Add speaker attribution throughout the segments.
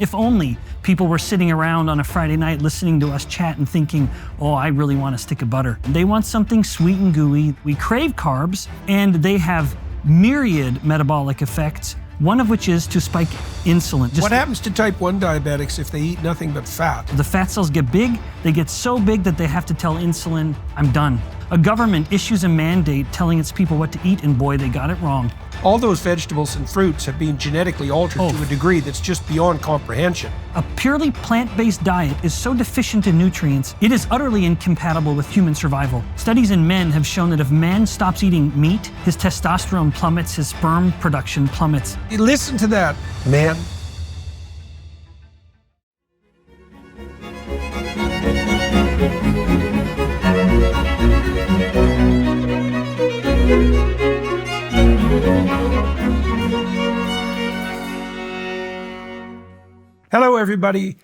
Speaker 1: If only people were sitting around on a Friday night listening to us chat and thinking, oh, I really want a stick of butter. They want something sweet and gooey. We crave carbs, and they have myriad metabolic effects, one of which is to spike insulin.
Speaker 2: What happens to type 1 diabetics if they eat nothing but fat?
Speaker 1: The fat cells get big. They get so big that they have to tell insulin, I'm done. A government issues a mandate telling its people what to eat, and boy, they got it wrong.
Speaker 2: All those vegetables and fruits have been genetically altered to a degree that's just beyond comprehension.
Speaker 1: A purely plant-based diet is so deficient in nutrients, it is utterly incompatible with human survival. Studies in men have shown that if man stops eating meat, his testosterone plummets, his sperm production plummets.
Speaker 2: Listen to that, man. Hello, everybody.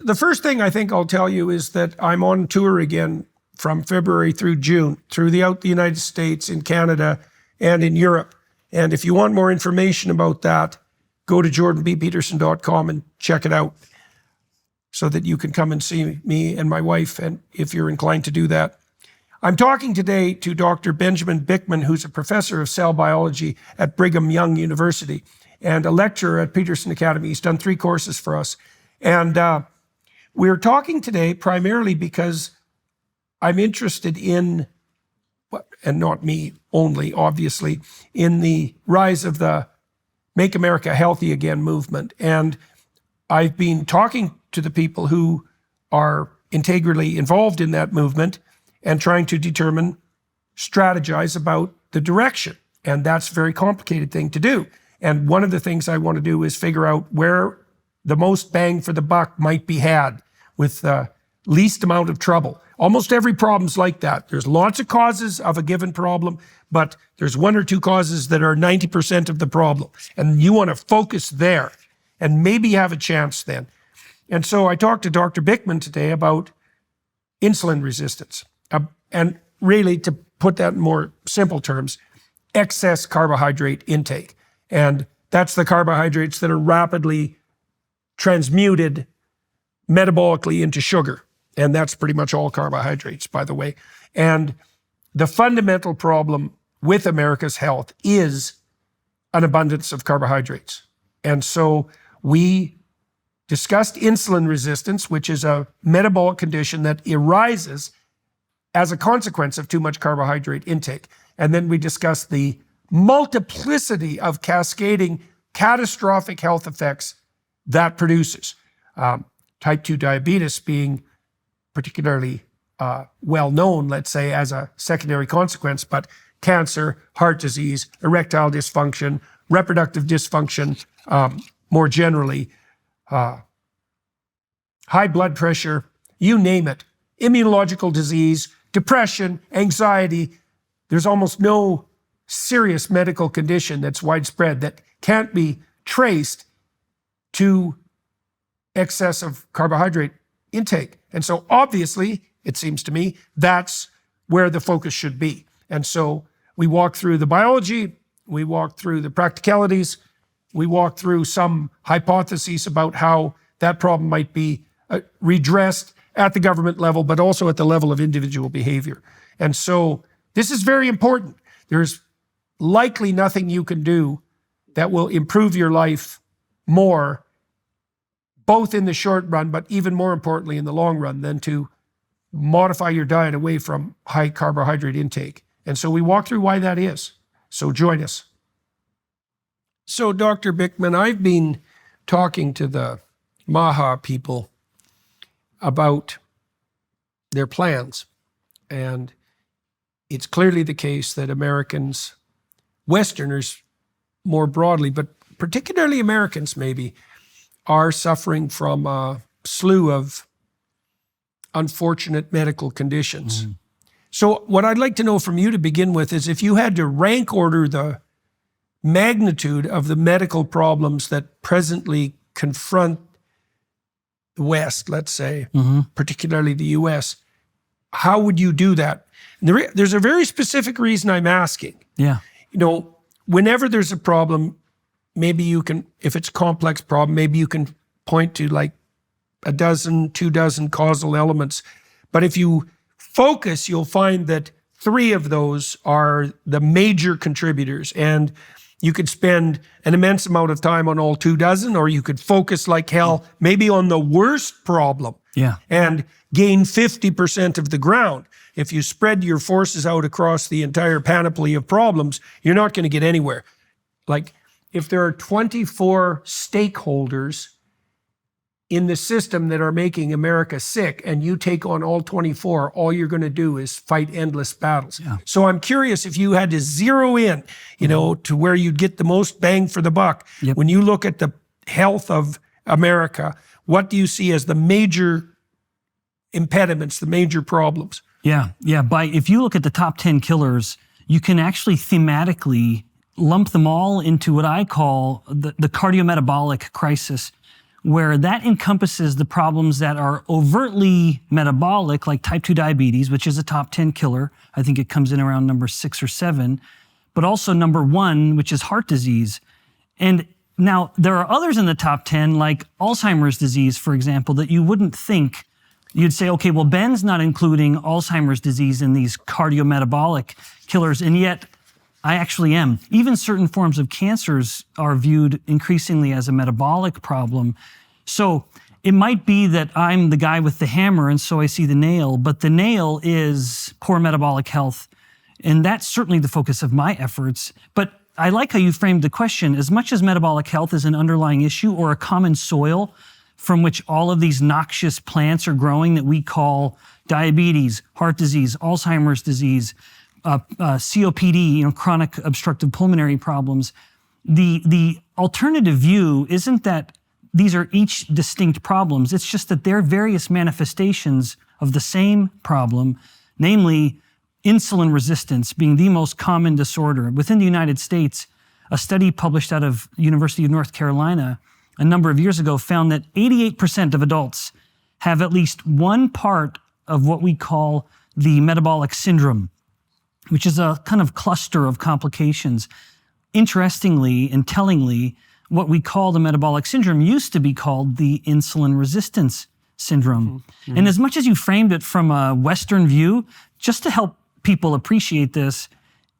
Speaker 2: The first thing I think I'll tell you is that I'm on tour again from February through June, throughout the United States, in Canada, and in Europe. And if you want more information about that, go to jordanbpeterson.com and check it out so that you can come and see me and my wife, and if you're inclined to do that. I'm talking today to Dr. Benjamin Bikman, who's a professor of cell biology at Brigham Young University and a lecturer at Peterson Academy. He's done 3 courses for us. And we're talking today primarily because I'm interested in, and not me only, obviously, in the rise of the Make America Healthy Again movement. And I've been talking to the people who are integrally involved in that movement and trying to determine, strategize about the direction. And that's a very complicated thing to do. And one of the things I want to do is figure out where the most bang for the buck might be had with the least amount of trouble. Almost every problem's like that. There's lots of causes of a given problem, but there's 1 or 2 causes that are 90% of the problem. And you want to focus there and maybe have a chance then. And so I talked to Dr. Bikman today about insulin resistance. And really, to put that in more simple terms, excess carbohydrate intake. And that's the carbohydrates that are rapidly transmuted metabolically into sugar. And that's pretty much all carbohydrates, by the way. And the fundamental problem with America's health is an abundance of carbohydrates. And so we discussed insulin resistance, which is a metabolic condition that arises as a consequence of too much carbohydrate intake. And then we discussed the multiplicity of cascading catastrophic health effects that produces. Type 2 diabetes being particularly well known, let's say, as a secondary consequence, but cancer, heart disease, erectile dysfunction, reproductive dysfunction, more generally, high blood pressure, you name it, immunological disease, depression, anxiety. There's almost no serious medical condition that's widespread that can't be traced to excessive carbohydrate intake. And so obviously, it seems to me, that's where the focus should be. And so we walk through the biology, we walk through the practicalities, we walk through some hypotheses about how that problem might be redressed at the government level, but also at the level of individual behavior. And so this is very important. There's likely nothing you can do that will improve your life more, both in the short run, but even more importantly in the long run, than to modify your diet away from high carbohydrate intake. And so we walk through why that is. So join us. So Dr. Bikman, I've been talking to the MAHA people about their plans. And it's clearly the case that Americans, Westerners more broadly, but particularly Americans maybe, are suffering from a slew of unfortunate medical conditions. So what I'd like to know from you to begin with is if you had to rank order the magnitude of the medical problems that presently confront the West, let's say, particularly the US, how would you do that? And there's a very specific reason I'm asking.
Speaker 1: Yeah.
Speaker 2: You know, whenever there's a problem, maybe you can, if it's a complex problem, maybe you can point to like a dozen, 24 causal elements. But if you focus, you'll find that 3 of those are the major contributors. And you could spend an immense amount of time on all 24, or you could focus like hell, maybe on the worst problem, and gain 50% of the ground. If you spread your forces out across the entire panoply of problems, you're not going to get anywhere. Like, if there are 24 stakeholders in the system that are making America sick, and you take on all 24, all you're going to do is fight endless battles. So I'm curious, if you had to zero in, to where you'd get the most bang for the buck, when you look at the health of America, what do you see as the major impediments, the major problems? If you look at the top 10 killers, you can actually thematically lump them all into what I call the cardiometabolic crisis, where that encompasses the problems that are overtly metabolic, like type 2 diabetes, which is a top 10 killer. I think it comes in around number 6 or 7, but also number 1, which is heart disease. And now there are others in the top 10, like Alzheimer's disease, for example, that you wouldn't think. You'd say, okay, well, Ben's not including Alzheimer's disease in these cardiometabolic killers, and yet I actually am. Even certain forms of cancers are viewed increasingly as a metabolic problem. So it might be that I'm the guy with the hammer, and so I see the nail, but the nail is poor metabolic health. And that's certainly the focus of my efforts. But I like how you framed the question. As much as metabolic health is an underlying issue or a common soil from which all of these noxious plants are growing that we call diabetes, heart disease, Alzheimer's disease, COPD, chronic obstructive pulmonary problems. The alternative view isn't that these are each distinct problems. It's just that they're various manifestations of the same problem, namely insulin resistance being the most common disorder. Within the United States, a study published out of University of North Carolina a number of years ago found that 88% of adults have at least one part of what we call the metabolic syndrome, which is a kind of cluster of complications. Interestingly and tellingly, what we call the metabolic syndrome used to be called the insulin resistance syndrome. And as much as you framed it from a Western view, just to help people appreciate this,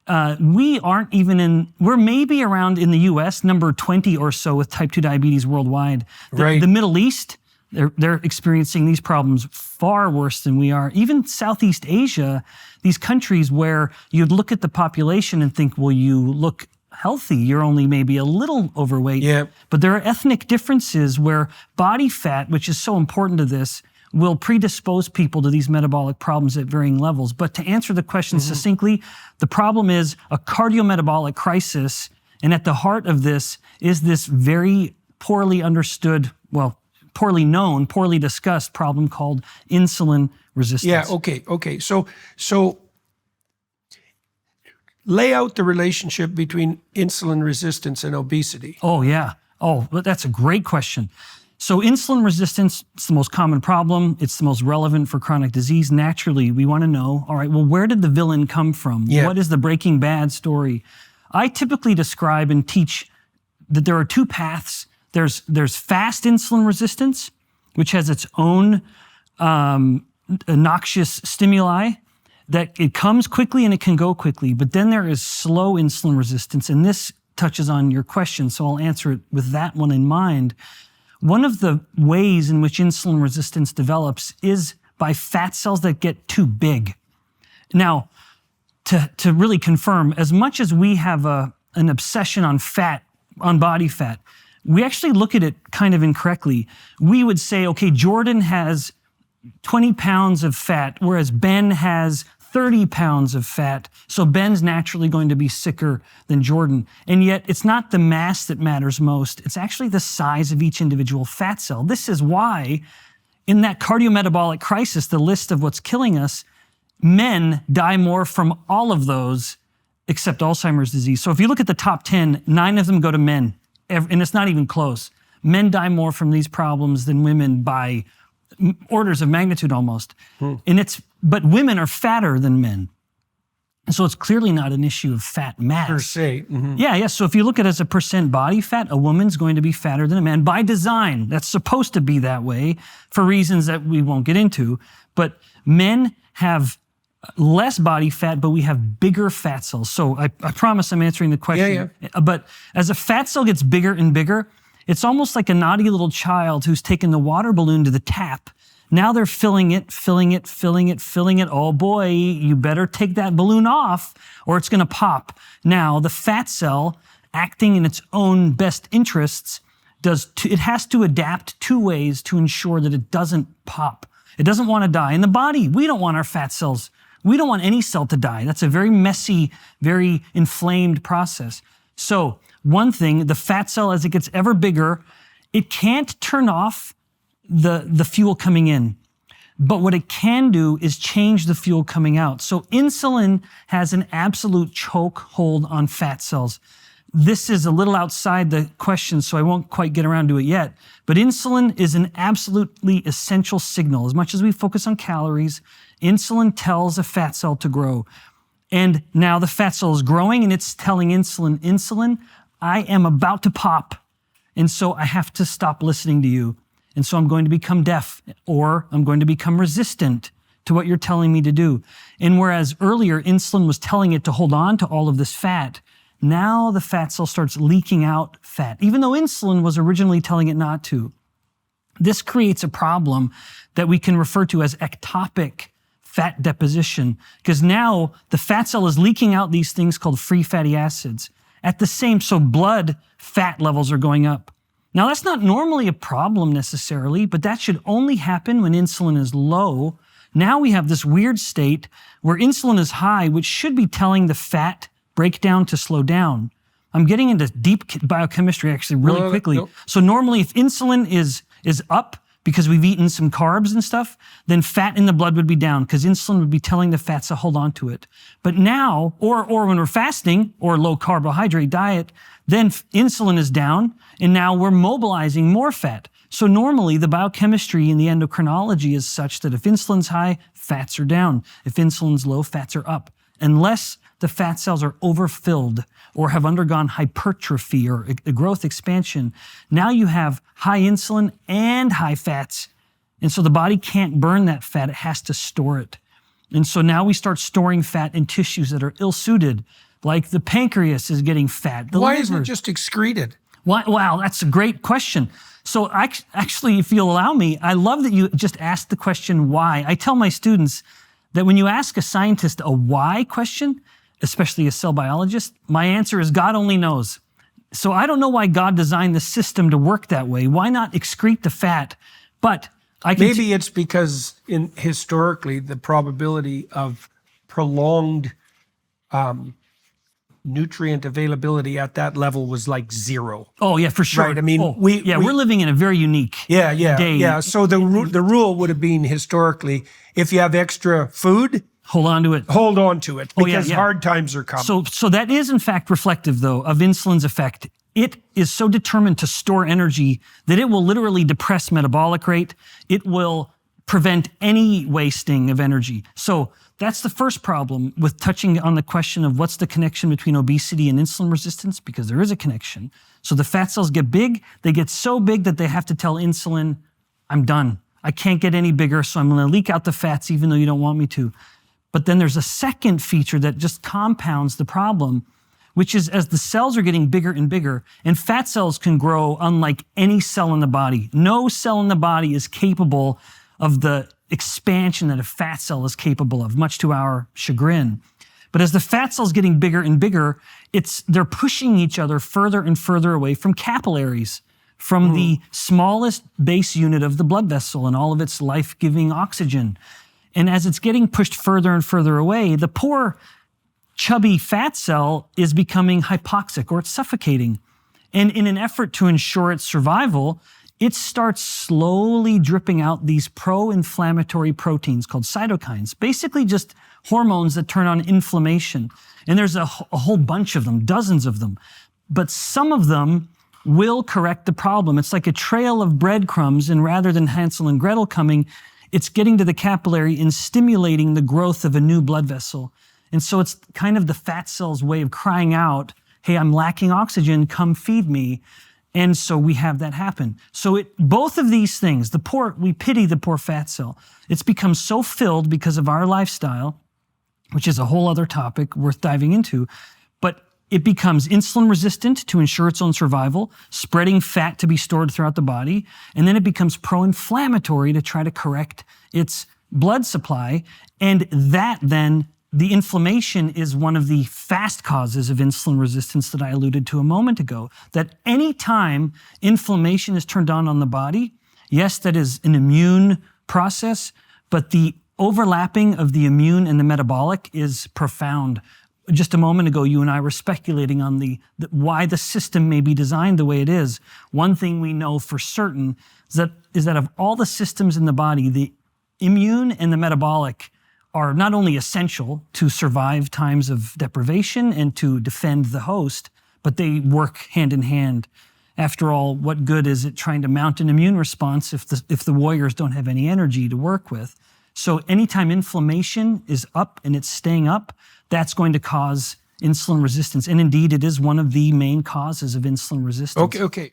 Speaker 2: we're maybe around in the US, number 20 or so with type 2 diabetes worldwide. The Middle East, they're experiencing these problems far worse than we are. Even Southeast Asia, these countries where you'd look at the population and think, well, you look healthy, you're only maybe a little overweight. But there are ethnic differences where body fat, which is so important to this, will predispose people to these metabolic problems at varying levels. But to answer the question succinctly, the problem is a cardiometabolic crisis, and at the heart of this is this very poorly understood, poorly known, poorly discussed problem called insulin resistance. Okay. So lay out the relationship between insulin resistance and obesity. That's a great question. So insulin resistance, it's the most common problem. It's the most relevant for chronic disease. Naturally, we want to know, all right, well, where did the villain come from? What is the Breaking Bad story? I typically describe and teach that there are 2 paths. There's fast insulin resistance, which has its own noxious stimuli, that it comes quickly and it can go quickly. But then there is slow insulin resistance, and this touches on your question, so I'll answer it with that one in mind. One of the ways in which insulin resistance develops is by fat cells that get too big. Now, to really confirm, as much as we have an obsession on fat, on body fat, we actually look at it kind of incorrectly. We would say, okay, Jordan has 20 pounds of fat, whereas Ben has 30 pounds of fat, so Ben's naturally going to be sicker than Jordan. And yet, it's not the mass that matters most. It's actually the size of each individual fat cell. This is why, in that cardiometabolic crisis, the list of what's killing us, men die more from all of those except Alzheimer's disease. So if you look at the top 10, 9 of them go to men, and it's not even close. Men die more from these problems than women by orders of magnitude almost. But women are fatter than men.
Speaker 1: And so it's clearly not an issue of fat mass.
Speaker 2: Per se. Mm-hmm.
Speaker 1: Yeah. So if you look at it as a percent body fat, a woman's going to be fatter than a man by design. That's supposed to be that way for reasons that we won't get into. But men have less body fat, but we have bigger fat cells. So I promise I'm answering the question. Yeah. But as a fat cell gets bigger and bigger, it's almost like a naughty little child who's taken the water balloon to the tap. Now they're filling it. Oh boy, you better take that balloon off or it's going to pop. Now the fat cell, acting in its own best interests, it has to adapt 2 ways to ensure that it doesn't pop. It doesn't want to die. In the body, we don't want our fat cells. We don't want any cell to die. That's a very messy, very inflamed process. So one thing, the fat cell, as it gets ever bigger, it can't turn off the fuel coming in. But what it can do is change the fuel coming out. So insulin has an absolute chokehold on fat cells. This is a little outside the question, so I won't quite get around to it yet. But insulin is an absolutely essential signal. As much as we focus on calories, insulin tells a fat cell to grow. And now the fat cell is growing and it's telling insulin, I am about to pop. And so I have to stop listening to you. And so I'm going to become deaf, or I'm going to become resistant to what you're telling me to do. And whereas earlier insulin was telling it to hold on to all of this fat, now the fat cell starts leaking out fat, even though insulin was originally telling it not to. This creates a problem that we can refer to as ectopic fat deposition, because now the fat cell is leaking out these things called free fatty acids. So blood fat levels are going up. Now, that's not normally a problem necessarily, but that should only happen when insulin is low. Now we have this weird state where insulin is high, which should be telling the fat breakdown to slow down. I'm getting into deep biochemistry actually really quickly.
Speaker 2: No.
Speaker 1: So normally if insulin is up because we've eaten some carbs and stuff, then fat in the blood would be down because insulin would be telling the fats to hold on to it. But now, or when we're fasting or low carbohydrate diet, then insulin is down and now we're mobilizing more fat. So normally the biochemistry and the endocrinology is such that if insulin's high, fats are down. If insulin's low, fats are up. Unless the fat cells are overfilled or have undergone hypertrophy or a growth expansion, now you have high insulin and high fats. And so the body can't burn that fat, it has to store it. And so now we start storing fat in tissues that are ill-suited, like the pancreas is getting fat.
Speaker 2: Why isn't it just excreted?
Speaker 1: Wow, that's a great question. So actually, if you'll allow me, I love that you just asked the question why. I tell my students that when you ask a scientist a why question, especially a cell biologist, my answer is God only knows. So I don't know why God designed the system to work that way. Why not excrete the fat? But
Speaker 2: maybe it's because historically the probability of prolonged nutrient availability at that level was like 0.
Speaker 1: Oh yeah, for sure.
Speaker 2: Right. I mean,
Speaker 1: we're living in a very unique day.
Speaker 2: Yeah. So the rule would have been historically, if you have extra food,
Speaker 1: hold on to it because
Speaker 2: hard times are coming.
Speaker 1: So that is in fact reflective though of insulin's effect. It is so determined to store energy that it will literally depress metabolic rate. It will prevent any wasting of energy. So that's the first problem with touching on the question of what's the connection between obesity and insulin resistance, because there is a connection. So the fat cells get big, they get so big that they have to tell insulin, I'm done. I can't get any bigger, so I'm gonna leak out the fats even though you don't want me to. But then there's a second feature that just compounds the problem, which is as the cells are getting bigger and bigger, and fat cells can grow unlike any cell in the body. No cell in the body is capable of the expansion that a fat cell is capable of, much to our chagrin. But as the fat cell's getting bigger and bigger, they're pushing each other further and further away from capillaries, from the smallest base unit of the blood vessel and all of its life-giving oxygen. And as it's getting pushed further and further away, the poor chubby fat cell is becoming hypoxic, or it's suffocating. And in an effort to ensure its survival, it starts slowly dripping out these pro-inflammatory proteins called cytokines, basically just hormones that turn on inflammation. And there's a whole bunch of them, dozens of them. But some of them will correct the problem. It's like a trail of breadcrumbs, and rather than Hansel and Gretel coming, it's getting to the capillary and stimulating the growth of a new blood vessel. And so it's kind of the fat cell's way of crying out, hey, I'm lacking oxygen, come feed me. And so we have that happen. So both of these things, we pity the poor fat cell. It's become so filled because of our lifestyle, which is a whole other topic worth diving into, but it becomes insulin resistant to ensure its own survival, spreading fat to be stored throughout the body, and then it becomes pro-inflammatory to try to correct its blood supply. And that then, the inflammation is one of the fast causes of insulin resistance that I alluded to a moment ago, that any time inflammation is turned on the body, yes, that is an immune process, but the overlapping of the immune and the metabolic is profound. Just a moment ago, you and I were speculating on why the system may be designed the way it is. One thing we know for certain is that of all the systems in the body, the immune and the metabolic are not only essential to survive times of deprivation and to defend the host, but they work hand in hand. After all, what good is it trying to mount an immune response if the warriors don't have any energy to work with? So anytime inflammation is up and it's staying up, that's going to cause insulin resistance. And indeed, it is one of the main causes of insulin resistance.
Speaker 2: Okay.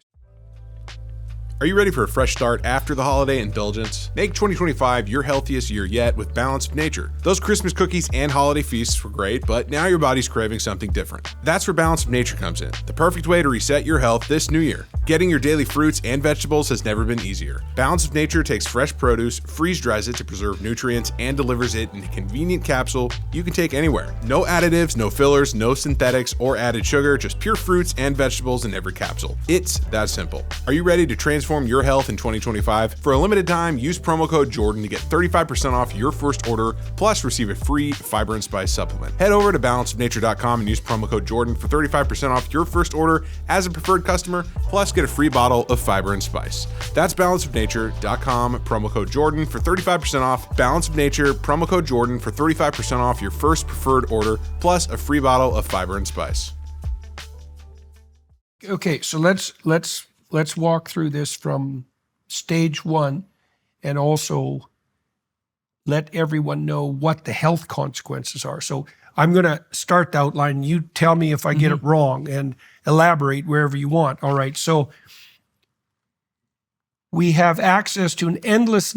Speaker 3: Are you ready for a fresh start after the holiday indulgence? Make 2025 your healthiest year yet with Balance of Nature. Those Christmas cookies and holiday feasts were great, but now your body's craving something different. That's where Balance of Nature comes in, the perfect way to reset your health this new year. Getting your daily fruits and vegetables has never been easier. Balance of Nature takes fresh produce, freeze dries it to preserve nutrients, and delivers it in a convenient capsule you can take anywhere. No additives, no fillers, no synthetics or added sugar, just pure fruits and vegetables in every capsule. It's that simple. Are you ready to transform your health in 2025? For a limited time, use promo code Jordan to get 35% off your first order, plus receive a free fiber and spice supplement. Head over to balanceofnature.com and use promo code Jordan for 35% off your first order as a preferred customer, plus get a free bottle of fiber and spice. That's balanceofnature.com, promo code Jordan for 35% off. Balance of Nature, promo code Jordan for 35% off your first preferred order, plus a free bottle of fiber and spice.
Speaker 2: Okay, so let's walk through this from stage one and also let everyone know what the health consequences are. So I'm going to start the outline. You tell me if I get it wrong and elaborate wherever you want. All right, so we have access to an endless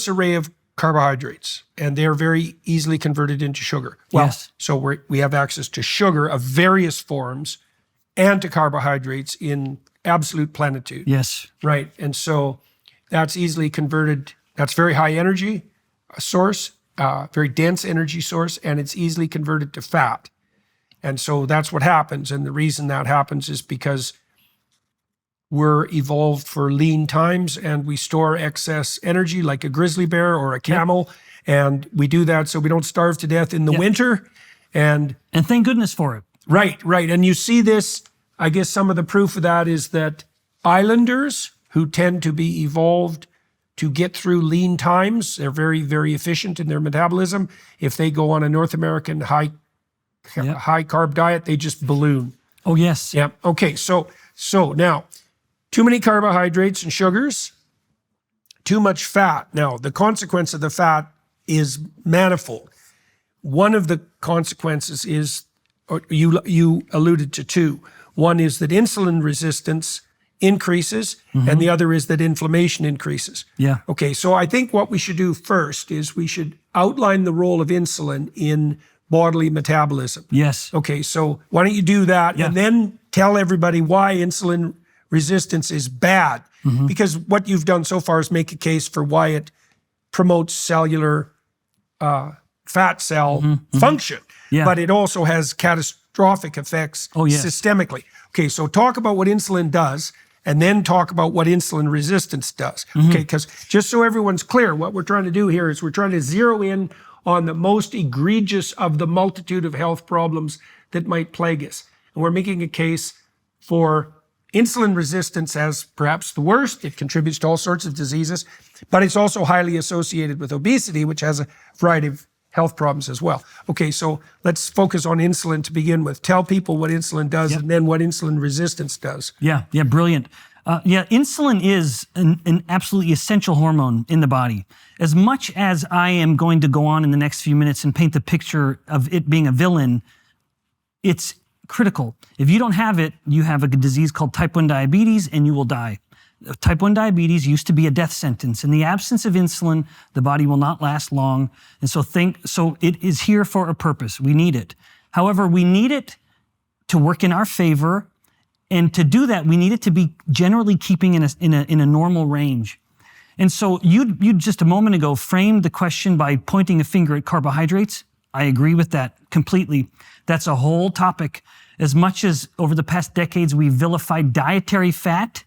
Speaker 2: array of carbohydrates, and they're very easily converted into sugar. Well,
Speaker 1: yes.
Speaker 2: So we have access to sugar of various forms and to carbohydrates in absolute plenitude.
Speaker 1: Yes.
Speaker 2: Right. And so that's easily converted. That's very high energy source, very dense energy source, and it's easily converted to fat. And so that's what happens. And the reason that happens is because we're evolved for lean times and we store excess energy like a grizzly bear or a camel. Yep. And we do that so we don't starve to death in the winter. And
Speaker 1: thank goodness for it.
Speaker 2: Right. And you see this, I guess some of the proof of that is that islanders who tend to be evolved to get through lean times, they're very, very efficient in their metabolism. If they go on a North American high carb diet, they just balloon.
Speaker 1: Oh, yes.
Speaker 2: Yeah. Okay. So now, too many carbohydrates and sugars, too much fat. Now, the consequence of the fat is manifold. One of the consequences is, or you alluded to two. One is that insulin resistance increases, and the other is that inflammation increases.
Speaker 1: Yeah.
Speaker 2: Okay, so I think what we should do first is we should outline the role of insulin in bodily metabolism.
Speaker 1: Yes.
Speaker 2: Okay, so why don't you do that, and then tell everybody why insulin resistance is bad. Because what you've done so far is make a case for why it promotes cellular fat cell function.
Speaker 1: Yeah.
Speaker 2: But it also has catastrophic effects systemically. Okay, so talk about what insulin does, and then talk about what insulin resistance does. Okay, because just so everyone's clear, what we're trying to do here is we're trying to zero in on the most egregious of the multitude of health problems that might plague us. And we're making a case for insulin resistance as perhaps the worst. It contributes to all sorts of diseases, but it's also highly associated with obesity, which has a variety of health problems as well. Okay, so let's focus on insulin to begin with. Tell people what insulin does and then what insulin resistance does.
Speaker 1: Yeah, brilliant. Yeah, insulin is an absolutely essential hormone in the body. As much as I am going to go on in the next few minutes and paint the picture of it being a villain, it's critical. If you don't have it, you have a disease called type 1 diabetes and you will die. Type 1 diabetes used to be a death sentence. In the absence of insulin, the body will not last long. And so it is here for a purpose. We need it. However, we need it to work in our favor. And to do that, we need it to be generally keeping in a normal range. And so you just a moment ago framed the question by pointing a finger at carbohydrates. I agree with that completely. That's a whole topic. As much as over the past decades we vilified dietary fat,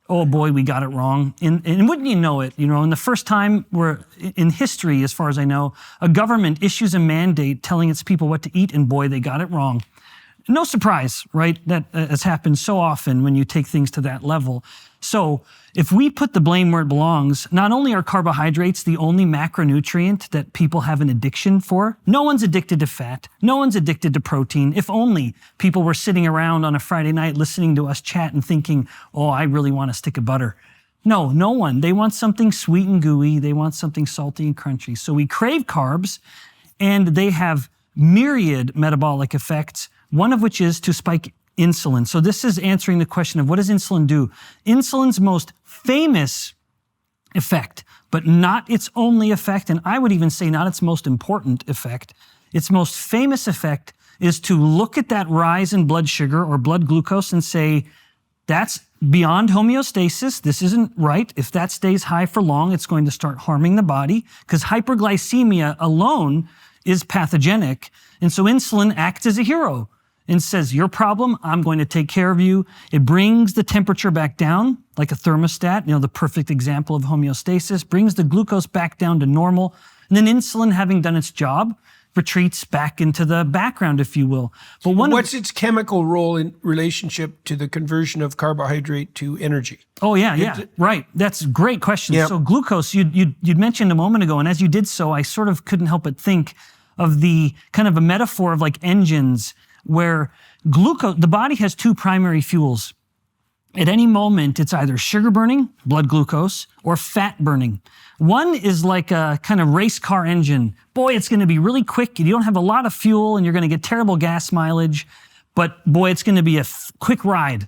Speaker 1: oh boy, we got it wrong. And wouldn't you know it? In the first time in history, as far as I know, a government issues a mandate telling its people what to eat, and boy, they got it wrong. No surprise, right? That has happened so often when you take things to that level. So if we put the blame where it belongs, not only are carbohydrates the only macronutrient that people have an addiction for, no one's addicted to fat, no one's addicted to protein. If only people were sitting around on a Friday night listening to us chat and thinking, oh, I really want a stick of butter. No one. They want something sweet and gooey. They want something salty and crunchy. So we crave carbs, and they have myriad metabolic effects, one of which is to spike insulin. So this is answering the question of what does insulin do? Insulin's most famous effect, but not its only effect, and I would even say not its most important effect. Its most famous effect is to look at that rise in blood sugar or blood glucose and say, that's beyond homeostasis. This isn't right. If that stays high for long, it's going to start harming the body, because hyperglycemia alone is pathogenic. And so insulin acts as a hero and says, your problem, I'm going to take care of you. It brings the temperature back down like a thermostat, the perfect example of homeostasis, brings the glucose back down to normal. And then insulin, having done its job, retreats back into the background, if you will. But
Speaker 2: what's its chemical role in relationship to the conversion of carbohydrate to energy?
Speaker 1: Oh, yeah, right. That's a great question. Yep. So glucose, you'd mentioned a moment ago, and as you did so, I sort of couldn't help but think of the kind of a metaphor of like engines, where glucose, the body has two primary fuels. At any moment, it's either sugar burning, blood glucose, or fat burning. One is like a kind of race car engine. Boy, it's going to be really quick. You don't have a lot of fuel and you're going to get terrible gas mileage, but boy, it's going to be a quick ride.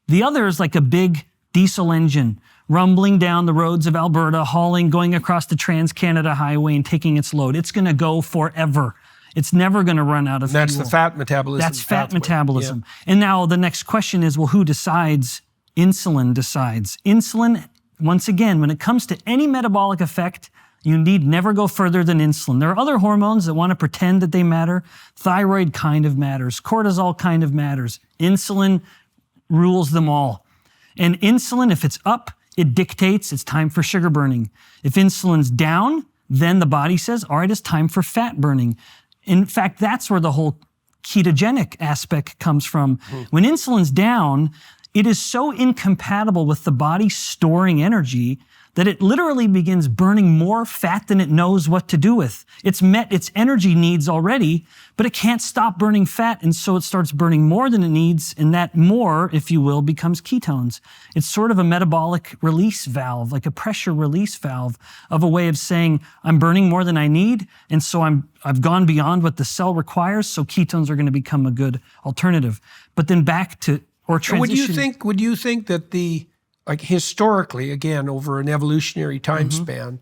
Speaker 1: The other is like a big diesel engine, rumbling down the roads of Alberta, going across the Trans-Canada Highway and taking its load. It's going to go forever. It's never going to run out of fuel.
Speaker 2: That's the fat metabolism.
Speaker 1: That's fat metabolism. Yeah. And now the next question is, well, who decides? Insulin decides. Insulin, once again, when it comes to any metabolic effect, you need never go further than insulin. There are other hormones that want to pretend that they matter. Thyroid kind of matters. Cortisol kind of matters. Insulin rules them all. And insulin, if it's up, it dictates it's time for sugar burning. If insulin's down, then the body says, all right, it's time for fat burning. In fact, that's where the whole ketogenic aspect comes from. When insulin's down, it is so incompatible with the body storing energy that it literally begins burning more fat than it knows what to do with. It's met its energy needs already, but it can't stop burning fat, and so it starts burning more than it needs, and that more, if you will, becomes ketones. It's sort of a metabolic release valve, like a pressure release valve of a way of saying, I'm burning more than I need, and so I've gone beyond what the cell requires, so ketones are going to become a good alternative. But then back to, or transition.
Speaker 2: Would you think that like historically, again, over an evolutionary time span,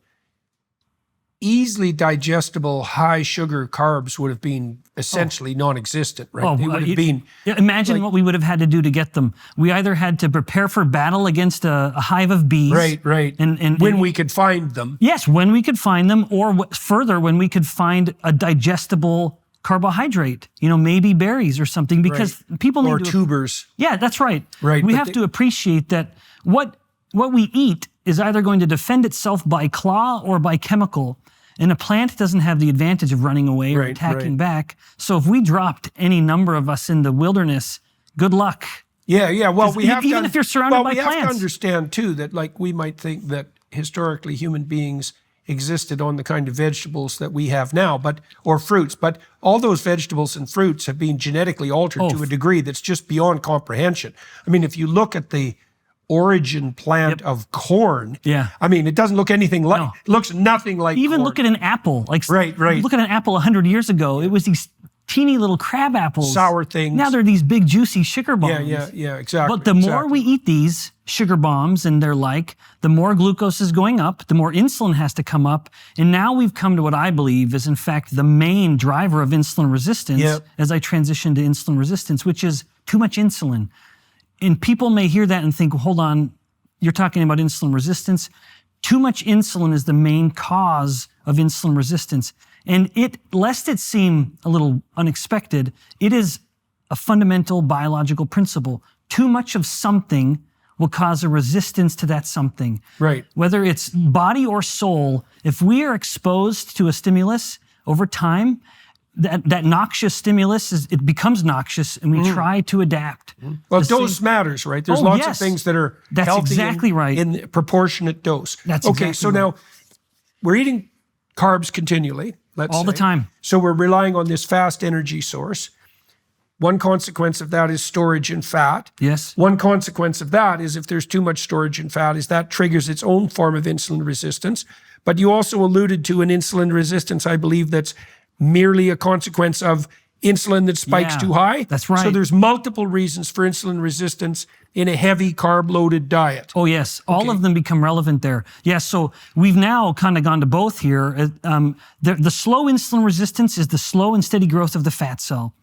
Speaker 2: easily digestible high sugar carbs would have been essentially non-existent, right? They would have been.
Speaker 1: Imagine what we would have had to do to get them. We either had to prepare for battle against a hive of bees.
Speaker 2: Right. And when we could find them.
Speaker 1: Yes, when we could find them, or further, when we could find a digestible carbohydrate, maybe berries or something, because people need
Speaker 2: tubers.
Speaker 1: Yeah, that's right.
Speaker 2: Right.
Speaker 1: We have to appreciate that what we eat is either going to defend itself by claw or by chemical, and a plant doesn't have the advantage of running away or attacking back. So if we dropped any number of us in the wilderness, good luck.
Speaker 2: Yeah. Well,
Speaker 1: if you're surrounded by plants.
Speaker 2: We have to understand too that, like, we might think that historically human beings existed on the kind of vegetables that we have now, or fruits, but all those vegetables and fruits have been genetically altered to a degree that's just beyond comprehension. I mean, if you look at the origin plant of corn.
Speaker 1: Yeah.
Speaker 2: I mean, it doesn't look anything like,
Speaker 1: No.
Speaker 2: it looks nothing like
Speaker 1: Even
Speaker 2: corn.
Speaker 1: look at an apple. Like
Speaker 2: Right.
Speaker 1: Look at an apple 100 years ago. It was these teeny little crab apples.
Speaker 2: Sour things.
Speaker 1: Now they're these big juicy sugar bombs.
Speaker 2: Yeah, exactly.
Speaker 1: But the more we eat these sugar bombs and they're like, the more glucose is going up, the more insulin has to come up. And now we've come to what I believe is in fact the main driver of insulin resistance as I transition to insulin resistance, which is too much insulin. And people may hear that and think, well, hold on, you're talking about insulin resistance. Too much insulin is the main cause of insulin resistance. And lest it seem a little unexpected, it is a fundamental biological principle. Too much of something will cause a resistance to that something.
Speaker 2: Right.
Speaker 1: Whether it's body or soul, if we are exposed to a stimulus over time, that noxious stimulus, it becomes noxious and we try to adapt.
Speaker 2: Well, dose matters, right? There's lots of things that are healthy
Speaker 1: exactly right.
Speaker 2: in proportionate dose.
Speaker 1: That's
Speaker 2: okay,
Speaker 1: exactly
Speaker 2: so
Speaker 1: right.
Speaker 2: now we're eating carbs continually, let's
Speaker 1: All the
Speaker 2: say.
Speaker 1: time.
Speaker 2: So we're relying on this fast energy source. One consequence of that is storage in fat.
Speaker 1: Yes.
Speaker 2: One consequence of that is if there's too much storage in fat, is that triggers its own form of insulin resistance. But you also alluded to an insulin resistance, I believe, that's merely a consequence of insulin that spikes too high.
Speaker 1: That's right.
Speaker 2: So there's multiple reasons for insulin resistance in a heavy carb-loaded diet.
Speaker 1: Oh, yes. All of them become relevant there. Yes, so we've now kind of gone to both here. The slow insulin resistance is the slow and steady growth of the fat cell,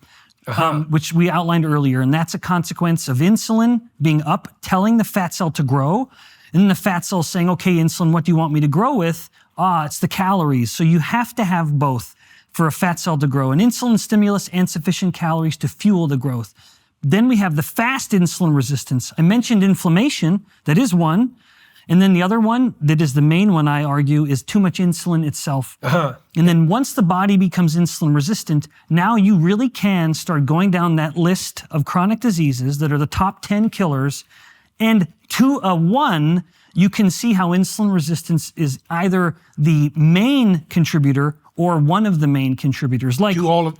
Speaker 1: which we outlined earlier. And that's a consequence of insulin being up, telling the fat cell to grow. And then the fat cell saying, okay, insulin, what do you want me to grow with? It's the calories. So you have to have both for a fat cell to grow, an insulin stimulus and sufficient calories to fuel the growth. Then we have the fast insulin resistance. I mentioned inflammation, that is one. And then the other one, that is the main one, I argue, is too much insulin itself. And then once the body becomes insulin resistant, now you really can start going down that list of chronic diseases that are the top 10 killers. And to a one, you can see how insulin resistance is either the main contributor or one of the main contributors. Like
Speaker 2: To all of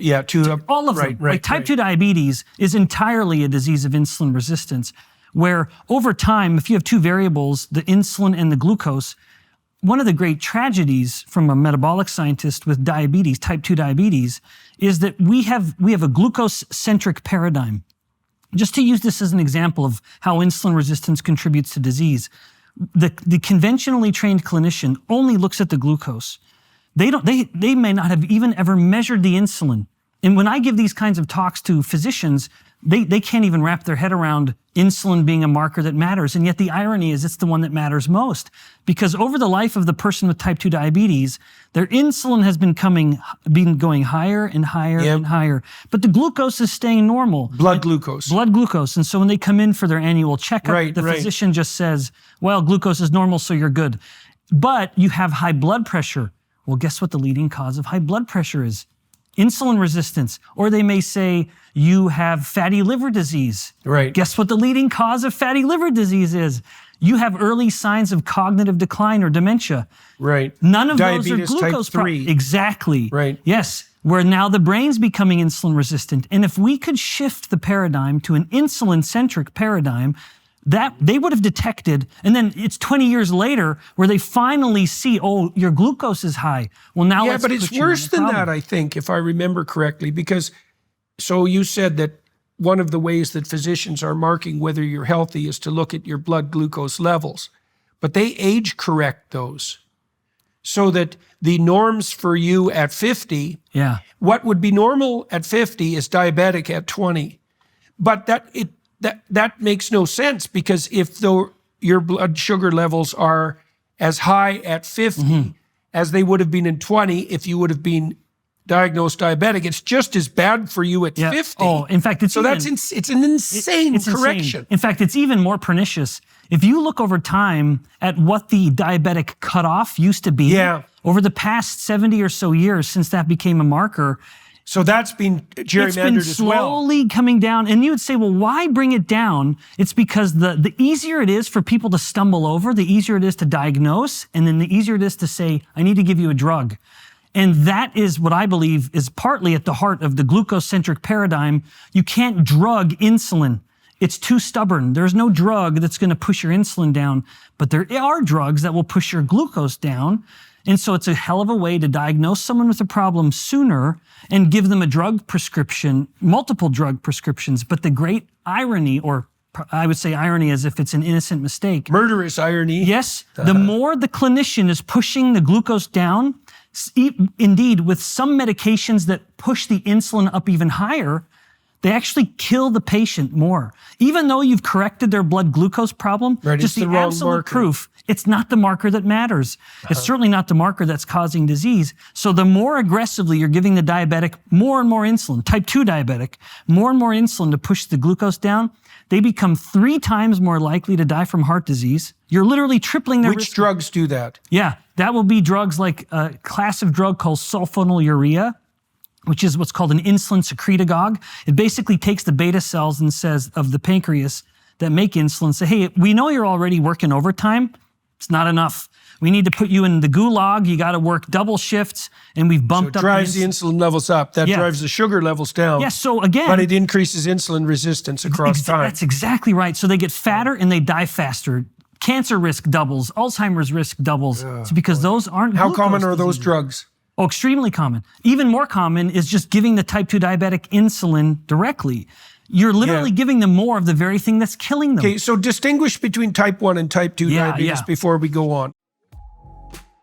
Speaker 1: all of
Speaker 2: right,
Speaker 1: them.
Speaker 2: right,
Speaker 1: Like type 2 diabetes is entirely a disease of insulin resistance, where over time, if you have two variables, the insulin and the glucose, one of the great tragedies from a metabolic scientist with diabetes, type 2 diabetes, is that we have a glucose-centric paradigm. Just to use this as an example of how insulin resistance contributes to disease, the conventionally trained clinician only looks at the glucose. They may not have even ever measured the insulin. And when I give these kinds of talks to physicians, they can't even wrap their head around insulin being a marker that matters. And yet the irony is it's the one that matters most. Because over the life of the person with type 2 diabetes, their insulin has been going higher and higher and higher. But the glucose is staying normal.
Speaker 2: Blood glucose.
Speaker 1: Blood glucose. And so when they come in for their annual checkup, the physician just says, well, glucose is normal, so you're good. But you have high blood pressure. Well, guess what the leading cause of high blood pressure is? Insulin resistance. Or they may say, you have fatty liver disease.
Speaker 2: Right.
Speaker 1: Guess what the leading cause of fatty liver disease is? You have early signs of cognitive decline or dementia.
Speaker 2: Right.
Speaker 1: None of
Speaker 2: Diabetes
Speaker 1: those are glucose
Speaker 2: type 3.
Speaker 1: Exactly.
Speaker 2: Right.
Speaker 1: Yes. Where now the brain's becoming insulin resistant. And if we could shift the paradigm to an insulin-centric paradigm, that they would have detected, and then it's 20 years later where they finally see, oh, your glucose is high. Well, now let's
Speaker 2: but it's
Speaker 1: put you on
Speaker 2: worse
Speaker 1: the
Speaker 2: than
Speaker 1: problem.
Speaker 2: that, I think, if I remember correctly, because so you said that one of the ways that physicians are marking whether you're healthy is to look at your blood glucose levels, but they age correct those so that the norms for you at 50, what would be normal at 50 is diabetic at 20. But that makes no sense, because if your blood sugar levels are as high at 50 as they would have been in 20 if you would have been diagnosed diabetic, it's just as bad for you at 50.
Speaker 1: Oh, in fact, it's
Speaker 2: so it's an insane correction.
Speaker 1: Insane. In fact, it's even more pernicious. If you look over time at what the diabetic cutoff used to be, over the past 70 or so years since that became a marker,
Speaker 2: so that's been gerrymandered
Speaker 1: as well. It's been slowly coming down. And you would say, well, why bring it down? It's because the easier it is for people to stumble over, the easier it is to diagnose, and then the easier it is to say, I need to give you a drug. And that is what I believe is partly at the heart of the glucose-centric paradigm. You can't drug insulin. it's too stubborn. There's no drug that's going to push your insulin down, but there are drugs that will push your glucose down. And so it's a hell of a way to diagnose someone with a problem sooner and give them a drug prescription, multiple drug prescriptions. But the great irony, or I would say irony as if it's an innocent mistake.
Speaker 2: Murderous irony.
Speaker 1: Yes, the more the clinician is pushing the glucose down, indeed, with some medications that push the insulin up even higher, they actually kill the patient more. Even though you've corrected their blood glucose problem,
Speaker 2: right,
Speaker 1: just the absolute
Speaker 2: marker.
Speaker 1: proof, it's not the marker that matters. It's certainly not the marker that's causing disease. So the more aggressively you're giving the diabetic more and more insulin, type 2 diabetic, more and more insulin to push the glucose down, they become 3 times more likely to die from heart disease. You're literally tripling their risk.
Speaker 2: Which drugs do that?
Speaker 1: Yeah, that will be drugs like a class of drug called sulfonylurea, which is what's called an insulin secretagogue. It basically takes the beta cells and says of the pancreas that make insulin, say, hey, we know you're already working overtime. It's not enough. We need to put you in the gulag. You got to work double shifts, and we've bumped up.
Speaker 2: So it drives the insulin levels up. That drives the sugar levels down.
Speaker 1: Yeah, so again.
Speaker 2: But it increases insulin resistance across time.
Speaker 1: That's exactly right. So they get fatter and they die faster. Cancer risk doubles. Alzheimer's risk doubles. It's because those aren't
Speaker 2: How common are
Speaker 1: diseases.
Speaker 2: those drugs?
Speaker 1: Oh, extremely common. Even more common is just giving the type 2 diabetic insulin directly. You're literally giving them more of the very thing that's killing them.
Speaker 2: Okay, so distinguish between type 1 and type 2 diabetes before we go on.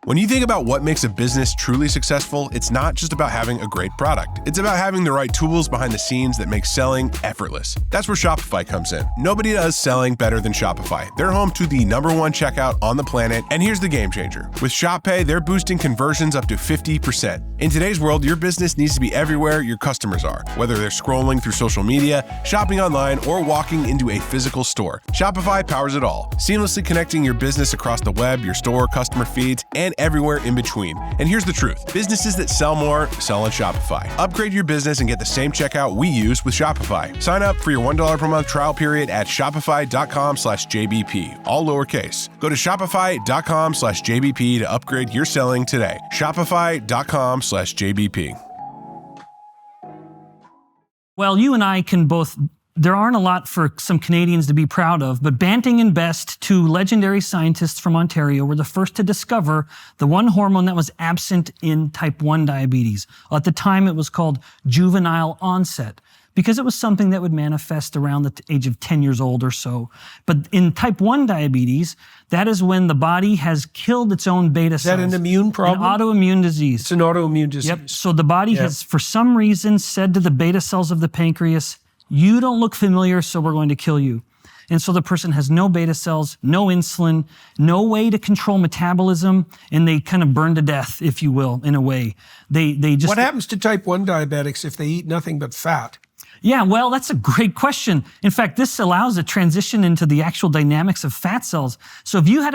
Speaker 3: When you think about what makes a business truly successful, it's not just about having a great product. It's about having the right tools behind the scenes that make selling effortless. That's where Shopify comes in. Nobody does selling better than Shopify. They're home to the #1 checkout on the planet, and here's the game changer. With Shop Pay, they're boosting conversions up to 50%. In today's world, your business needs to be everywhere your customers are, whether they're scrolling through social media, shopping online, or walking into a physical store. Shopify powers it all, seamlessly connecting your business across the web, your store, customer feeds, and everywhere in between. And here's the truth. Businesses that sell more sell on Shopify. Upgrade your business and get the same checkout we use with Shopify. Sign up for your $1 per month trial period at shopify.com/JBP, all lowercase. Go to shopify.com/JBP to upgrade your selling today. Shopify.com/JBP.
Speaker 1: Well, you and I can both, there aren't a lot for some Canadians to be proud of, but Banting and Best, 2 legendary scientists from Ontario, were the first to discover the one hormone that was absent in type 1 diabetes. At the time, it was called juvenile onset, because it was something that would manifest around the age of 10 years old or so. But in type 1 diabetes, that is when the body has killed its own beta cells.
Speaker 2: Is that an immune problem?
Speaker 1: An autoimmune disease.
Speaker 2: It's an autoimmune disease.
Speaker 1: Yep. So the body has, for some reason, said to the beta cells of the pancreas, you don't look familiar, so we're going to kill you. And so the person has no beta cells, no insulin, no way to control metabolism, and they kind of burn to death, if you will, in a way. They just.
Speaker 2: What happens to type 1 diabetics if they eat nothing but fat?
Speaker 1: Yeah, well, that's a great question. In fact, this allows a transition into the actual dynamics of fat cells. So if you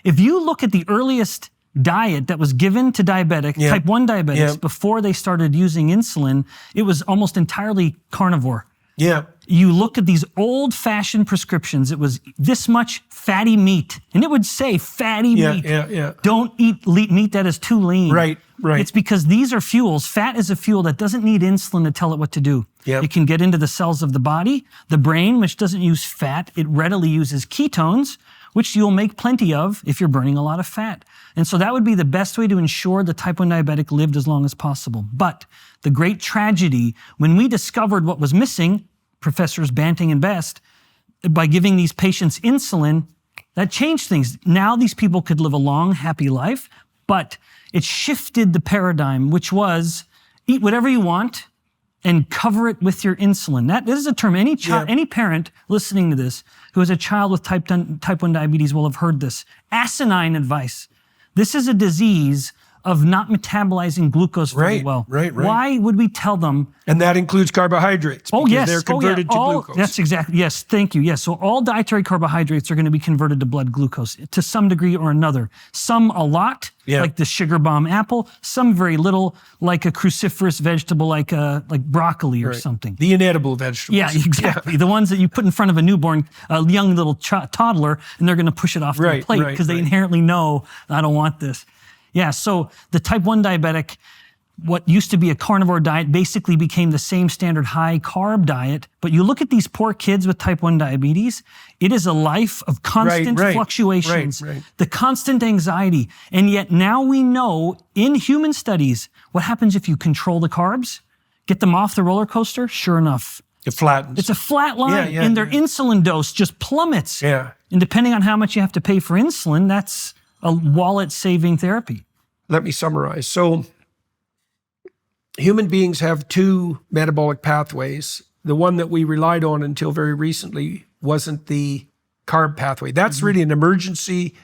Speaker 1: if you look at the earliest diet that was given to type 1 diabetics before they started using insulin, it was almost entirely carnivore.
Speaker 2: Yeah.
Speaker 1: You look at these old-fashioned prescriptions, it was this much fatty meat. And it would say fatty meat. Don't eat meat that is too lean.
Speaker 2: Right.
Speaker 1: It's because these are fuels. Fat is a fuel that doesn't need insulin to tell it what to do. It can get into the cells of the body. The brain, which doesn't use fat, it readily uses ketones, which you'll make plenty of if you're burning a lot of fat. And so that would be the best way to ensure the type 1 diabetic lived as long as possible. But the great tragedy, when we discovered what was missing, Professors Banting and Best, by giving these patients insulin, that changed things. Now these people could live a long, happy life, but it shifted the paradigm, which was eat whatever you want and cover it with your insulin. That is a term. Any parent listening to this who has a child with type 1 diabetes will have heard this. Asinine advice. This is a disease of not metabolizing glucose very well.
Speaker 2: Right.
Speaker 1: Why would we tell them?
Speaker 2: And that includes carbohydrates.
Speaker 1: Oh, yes.
Speaker 2: They're converted to glucose.
Speaker 1: That's exactly. Yes, thank you. Yes, so all dietary carbohydrates are going to be converted to blood glucose to some degree or another. Some a lot, like the sugar bomb apple. Some very little, like a cruciferous vegetable, like broccoli or something.
Speaker 2: The inedible vegetables.
Speaker 1: Yeah, exactly. The ones that you put in front of a newborn, a young little toddler, and they're going to push it off the plate because they inherently know, I don't want this. Yeah, so the type 1 diabetic, what used to be a carnivore diet basically became the same standard high carb diet. But you look at these poor kids with type 1 diabetes, it is a life of constant fluctuations, the constant anxiety. And yet now we know in human studies, what happens if you control the carbs, get them off the roller coaster? Sure enough,
Speaker 2: it flattens.
Speaker 1: It's a flat line, and their insulin dose just plummets.
Speaker 2: Yeah.
Speaker 1: And depending on how much you have to pay for insulin, that's a wallet-saving therapy.
Speaker 2: Let me summarize. So human beings have two metabolic pathways. The one that we relied on until very recently wasn't the carb pathway. That's really an emergency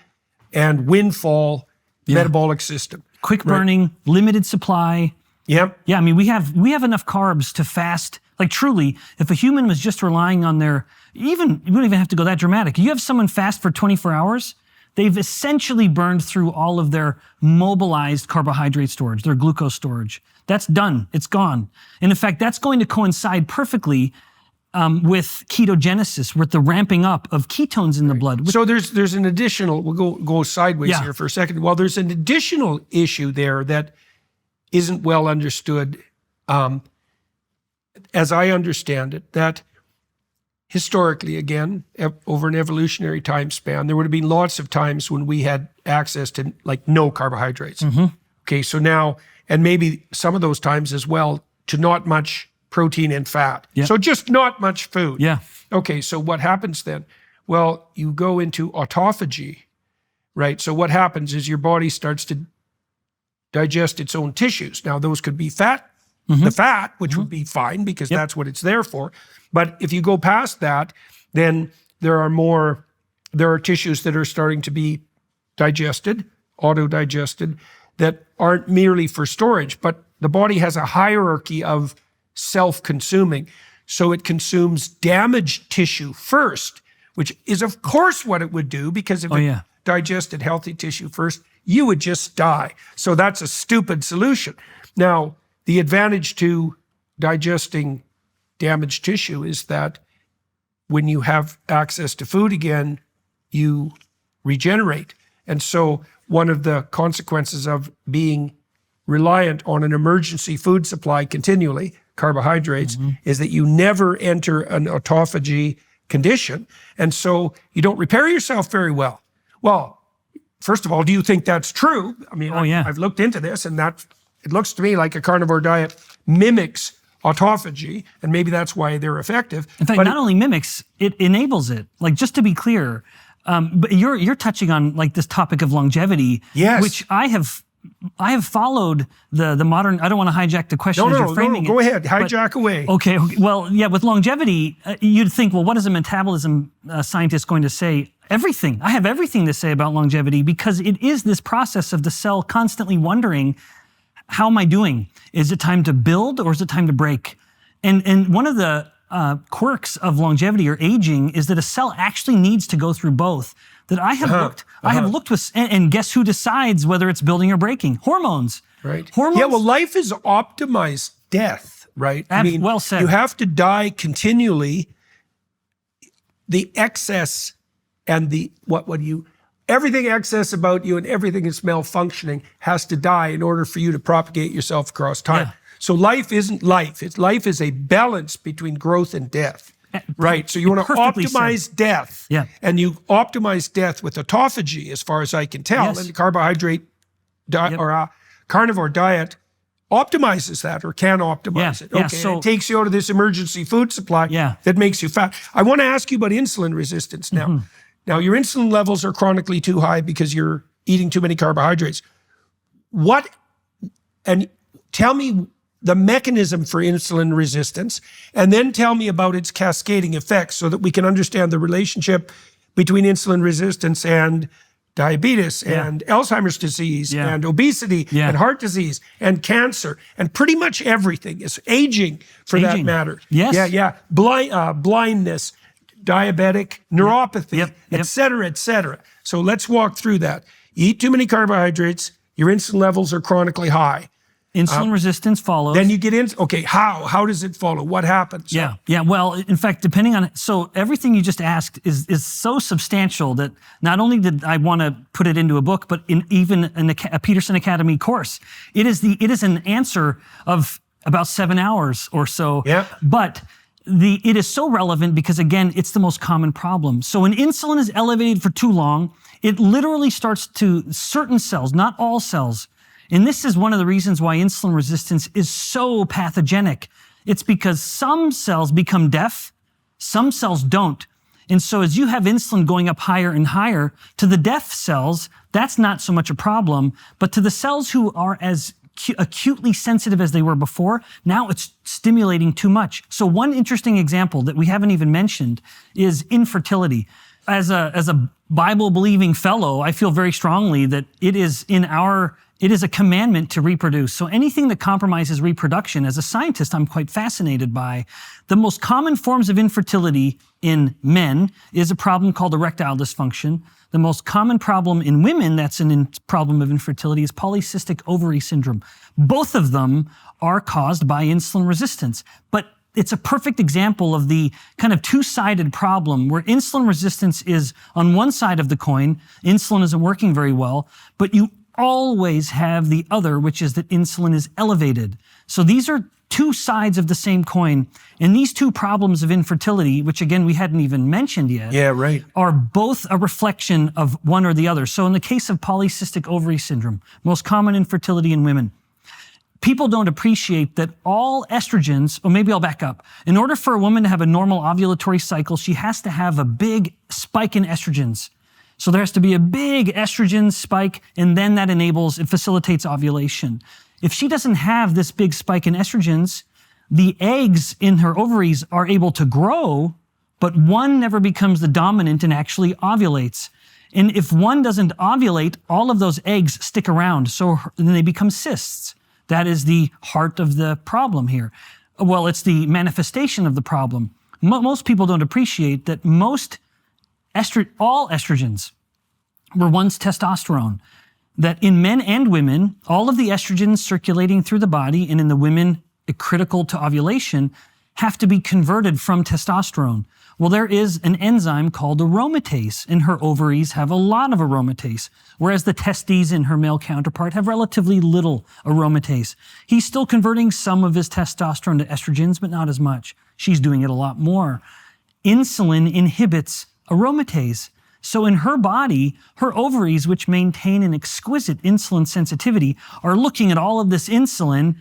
Speaker 2: and windfall metabolic system.
Speaker 1: Quick burning, limited supply.
Speaker 2: Yep.
Speaker 1: Yeah, I mean, we have enough carbs to fast. Like truly, if a human was just relying on you don't even have to go that dramatic. You have someone fast for 24 hours, they've essentially burned through all of their mobilized carbohydrate storage, their glucose storage. That's done. It's gone. And in fact, that's going to coincide perfectly with ketogenesis, with the ramping up of ketones in the blood.
Speaker 2: So there's an additional, we'll go sideways here for a second. Well, there's an additional issue there that isn't well understood, as I understand it, that historically, again, over an evolutionary time span, there would have been lots of times when we had access to like no carbohydrates. Okay, so now, and maybe some of those times as well, to not much protein and fat. So just not much food. Okay, so what happens then? Well, you go into autophagy, right? So what happens is your body starts to digest its own tissues. Now, those could be fat, the fat, which would be fine because that's what it's there for. But if you go past that, then there are tissues that are starting to be digested, auto-digested, that aren't merely for storage, but the body has a hierarchy of self-consuming. So it consumes damaged tissue first, which is of course what it would do, because if it digested healthy tissue first, you would just die. So that's a stupid solution. Now, the advantage to digesting damaged tissue is that when you have access to food again, you regenerate. And so one of the consequences of being reliant on an emergency food supply continually, carbohydrates, is that you never enter an autophagy condition. And so you don't repair yourself very well. Well, first of all, do you think that's true? I mean, I've looked into this, and it looks to me like a carnivore diet mimics autophagy, and maybe that's why they're effective.
Speaker 1: In fact, not only mimics, it enables it. Like, just to be clear, but you're touching on like this topic of longevity, which I have followed the modern. I don't want to hijack the question as you're framing it.
Speaker 2: Go ahead, hijack away.
Speaker 1: Okay. Well, yeah, with longevity, you'd think, well, what is a metabolism scientist going to say? Everything. I have everything to say about longevity, because it is this process of the cell constantly wondering, how am I doing? Is it time to build or is it time to break? And one of the quirks of longevity or aging is that a cell actually needs to go through both. That I have looked with, and guess who decides whether it's building or breaking? Hormones.
Speaker 2: Right.
Speaker 1: Hormones.
Speaker 2: Yeah, well, life is optimized death, right? I mean,
Speaker 1: well said.
Speaker 2: You have to die continually. The excess and everything excess about you and everything that's malfunctioning has to die in order for you to propagate yourself across time. So life isn't life. Life is a balance between growth and death. Right. So you want to optimize death. And you optimize death with autophagy, as far as I can tell. And the carbohydrate diet or a carnivore diet optimizes that, or can optimize it. Okay. So it takes you out of this emergency food supply that makes you fat. I want to ask you about insulin resistance now. Now, your insulin levels are chronically too high because you're eating too many carbohydrates. And tell me the mechanism for insulin resistance, and then tell me about its cascading effects so that we can understand the relationship between insulin resistance and diabetes and Alzheimer's disease and obesity and heart disease and cancer and pretty much everything. Is aging, for that matter. Blindness, diabetic, neuropathy, et cetera, et cetera. So let's walk through that. You eat too many carbohydrates, your insulin levels are chronically high.
Speaker 1: Insulin resistance follows.
Speaker 2: Then you get in. Okay, how does it follow? What happens?
Speaker 1: Yeah. Well, in fact, depending on so everything you just asked is so substantial that not only did I want to put it into a book, but even in a Peterson Academy course, it is an answer of about 7 hours or so.
Speaker 2: Yeah.
Speaker 1: But it is so relevant because, again, it's the most common problem. So when insulin is elevated for too long, it literally starts to certain cells, not all cells. And this is one of the reasons why insulin resistance is so pathogenic. It's because some cells become deaf, some cells don't. And so as you have insulin going up higher and higher, to the deaf cells, that's not so much a problem. But to the cells who are as acutely sensitive as they were before, now it's stimulating too much. So one interesting example that we haven't even mentioned is infertility. As a Bible-believing fellow, I feel very strongly that it is a commandment to reproduce. So anything that compromises reproduction, as a scientist, I'm quite fascinated by. The most common forms of infertility in men is a problem called erectile dysfunction. The most common problem in women that's a problem of infertility is polycystic ovary syndrome. Both of them are caused by insulin resistance. But it's a perfect example of the kind of two-sided problem where insulin resistance is on one side of the coin, insulin isn't working very well, but you always have the other, which is that insulin is elevated. So these are two sides of the same coin. And these two problems of infertility, which again, we hadn't even mentioned yet, are both a reflection of one or the other. So in the case of polycystic ovary syndrome, most common infertility in women, people don't appreciate that all estrogens, or maybe I'll back up. In order for a woman to have a normal ovulatory cycle, she has to have a big spike in estrogens. So there has to be a big estrogen spike, and then that facilitates ovulation. If she doesn't have this big spike in estrogens, the eggs in her ovaries are able to grow, but one never becomes the dominant and actually ovulates. And if one doesn't ovulate, all of those eggs stick around, so then they become cysts. That is the heart of the problem here. Well, it's the manifestation of the problem. Most people don't appreciate that all estrogens were once testosterone. That in men and women, all of the estrogens circulating through the body, and in the women critical to ovulation, have to be converted from testosterone. Well, there is an enzyme called aromatase, and her ovaries have a lot of aromatase, whereas the testes in her male counterpart have relatively little aromatase. He's still converting some of his testosterone to estrogens, but not as much. She's doing it a lot more. Insulin inhibits aromatase. So in her body, her ovaries, which maintain an exquisite insulin sensitivity, are looking at all of this insulin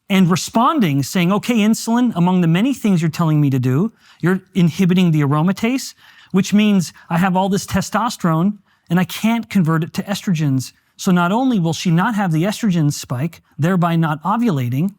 Speaker 1: and responding, saying, okay, insulin, among the many things you're telling me to do, you're inhibiting the aromatase, which means I have all this testosterone and I can't convert it to estrogens. So not only will she not have the estrogen spike, thereby not ovulating,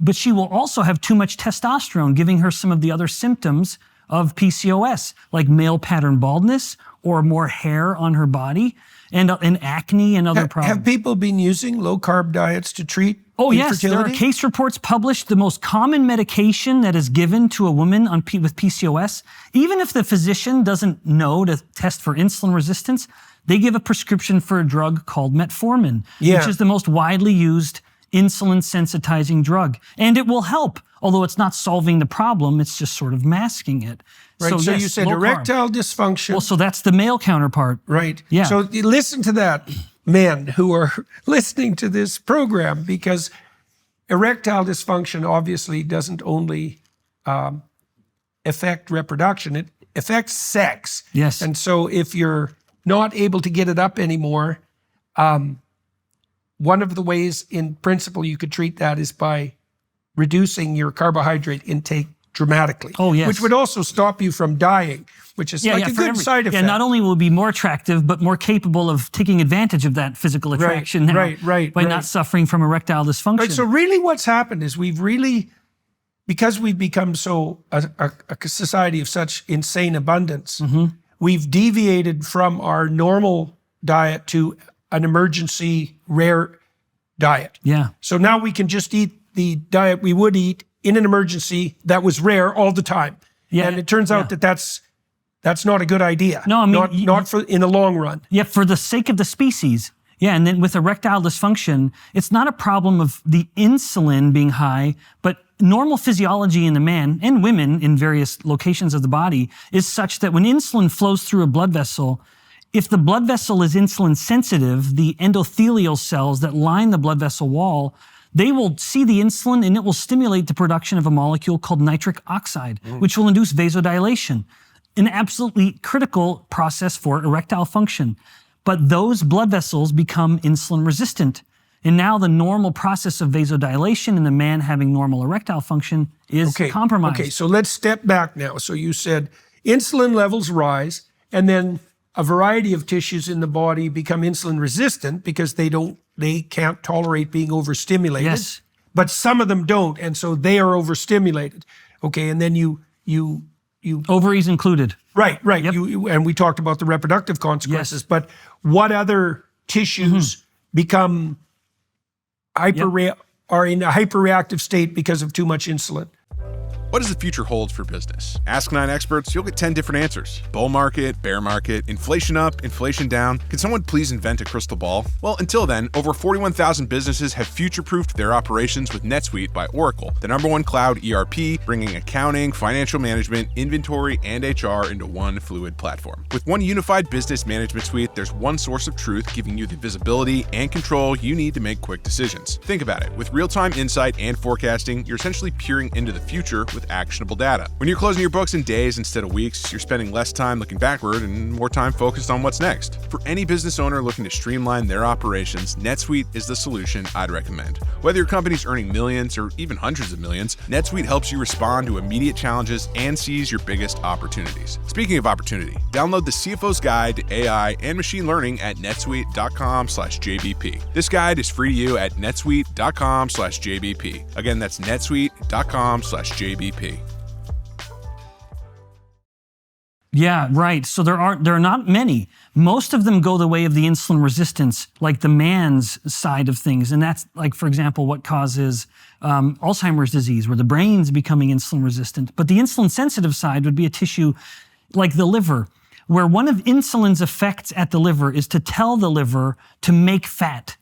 Speaker 1: but she will also have too much testosterone, giving her some of the other symptoms of PCOS, like male pattern baldness or more hair on her body, and acne and other problems.
Speaker 2: Have people been using low-carb diets to treat
Speaker 1: infertility?
Speaker 2: Yes,
Speaker 1: there are case reports published. The most common medication that is given to a woman with PCOS, even if the physician doesn't know to test for insulin resistance, they give a prescription for a drug called metformin, which is the most widely used insulin sensitizing drug. And it will help, although it's not solving the problem, it's just sort of masking it.
Speaker 2: Right, so yes, you said erectile dysfunction.
Speaker 1: Well, so that's the male counterpart.
Speaker 2: Right.
Speaker 1: Yeah.
Speaker 2: So listen to that, men who are listening to this program, because erectile dysfunction obviously doesn't only affect reproduction, it affects sex.
Speaker 1: Yes.
Speaker 2: And so if you're not able to get it up anymore, one of the ways in principle you could treat that is by reducing your carbohydrate intake dramatically.
Speaker 1: Oh, yes.
Speaker 2: Which would also stop you from dying, which is like a good side effect.
Speaker 1: Yeah, not only will it be more attractive, but more capable of taking advantage of that physical attraction by not suffering from erectile dysfunction.
Speaker 2: Right, so really what's happened is because we've become so a society of such insane abundance, we've deviated from our normal diet to an emergency rare diet.
Speaker 1: Yeah.
Speaker 2: So now we can just eat the diet we would eat in an emergency that was rare all the time. Yeah. And it turns out that that's not a good idea.
Speaker 1: No, I mean,
Speaker 2: not for in the long run.
Speaker 1: Yeah, for the sake of the species, Yeah, and then with erectile dysfunction, it's not a problem of the insulin being high, but normal physiology in the man and women in various locations of the body is such that when insulin flows through a blood vessel, if the blood vessel is insulin sensitive, the endothelial cells that line the blood vessel wall, they will see the insulin and it will stimulate the production of a molecule called nitric oxide, which will induce vasodilation, an absolutely critical process for erectile function. But those blood vessels become insulin resistant. And now the normal process of vasodilation in the man having normal erectile function is compromised.
Speaker 2: Okay, so let's step back now. So you said insulin levels rise, and then a variety of tissues in the body become insulin resistant because they can't tolerate being overstimulated.
Speaker 1: Yes.
Speaker 2: But some of them don't, and so they are overstimulated. Okay, and then you
Speaker 1: Ovaries included.
Speaker 2: Right.
Speaker 1: Yep.
Speaker 2: And we talked about the reproductive consequences, but what other tissues become are in a hyperreactive state because of too much insulin?
Speaker 3: What does the future hold for business? Ask 9 experts, you'll get 10 different answers. Bull market, bear market, inflation up, inflation down. Can someone please invent a crystal ball? Well, until then, over 41,000 businesses have future-proofed their operations with NetSuite by Oracle, the #1 cloud ERP, bringing accounting, financial management, inventory, and HR into one fluid platform. With one unified business management suite, there's one source of truth giving you the visibility and control you need to make quick decisions. Think about it. With real-time insight and forecasting, you're essentially peering into the future with actionable data. When you're closing your books in days instead of weeks, you're spending less time looking backward and more time focused on what's next. For any business owner looking to streamline their operations, NetSuite is the solution I'd recommend. Whether your company's earning millions or even hundreds of millions, NetSuite helps you respond to immediate challenges and seize your biggest opportunities. Speaking of opportunity, download the CFO's Guide to AI and Machine Learning at netsuite.com/JBP. This guide is free to you at netsuite.com/JBP. Again, that's netsuite.com/JBP.
Speaker 1: Yeah, right. So there are not many. Most of them go the way of the insulin resistance, like the man's side of things. And that's like, for example, what causes Alzheimer's disease, where the brain's becoming insulin resistant. But the insulin sensitive side would be a tissue like the liver, where one of insulin's effects at the liver is to tell the liver to make fat.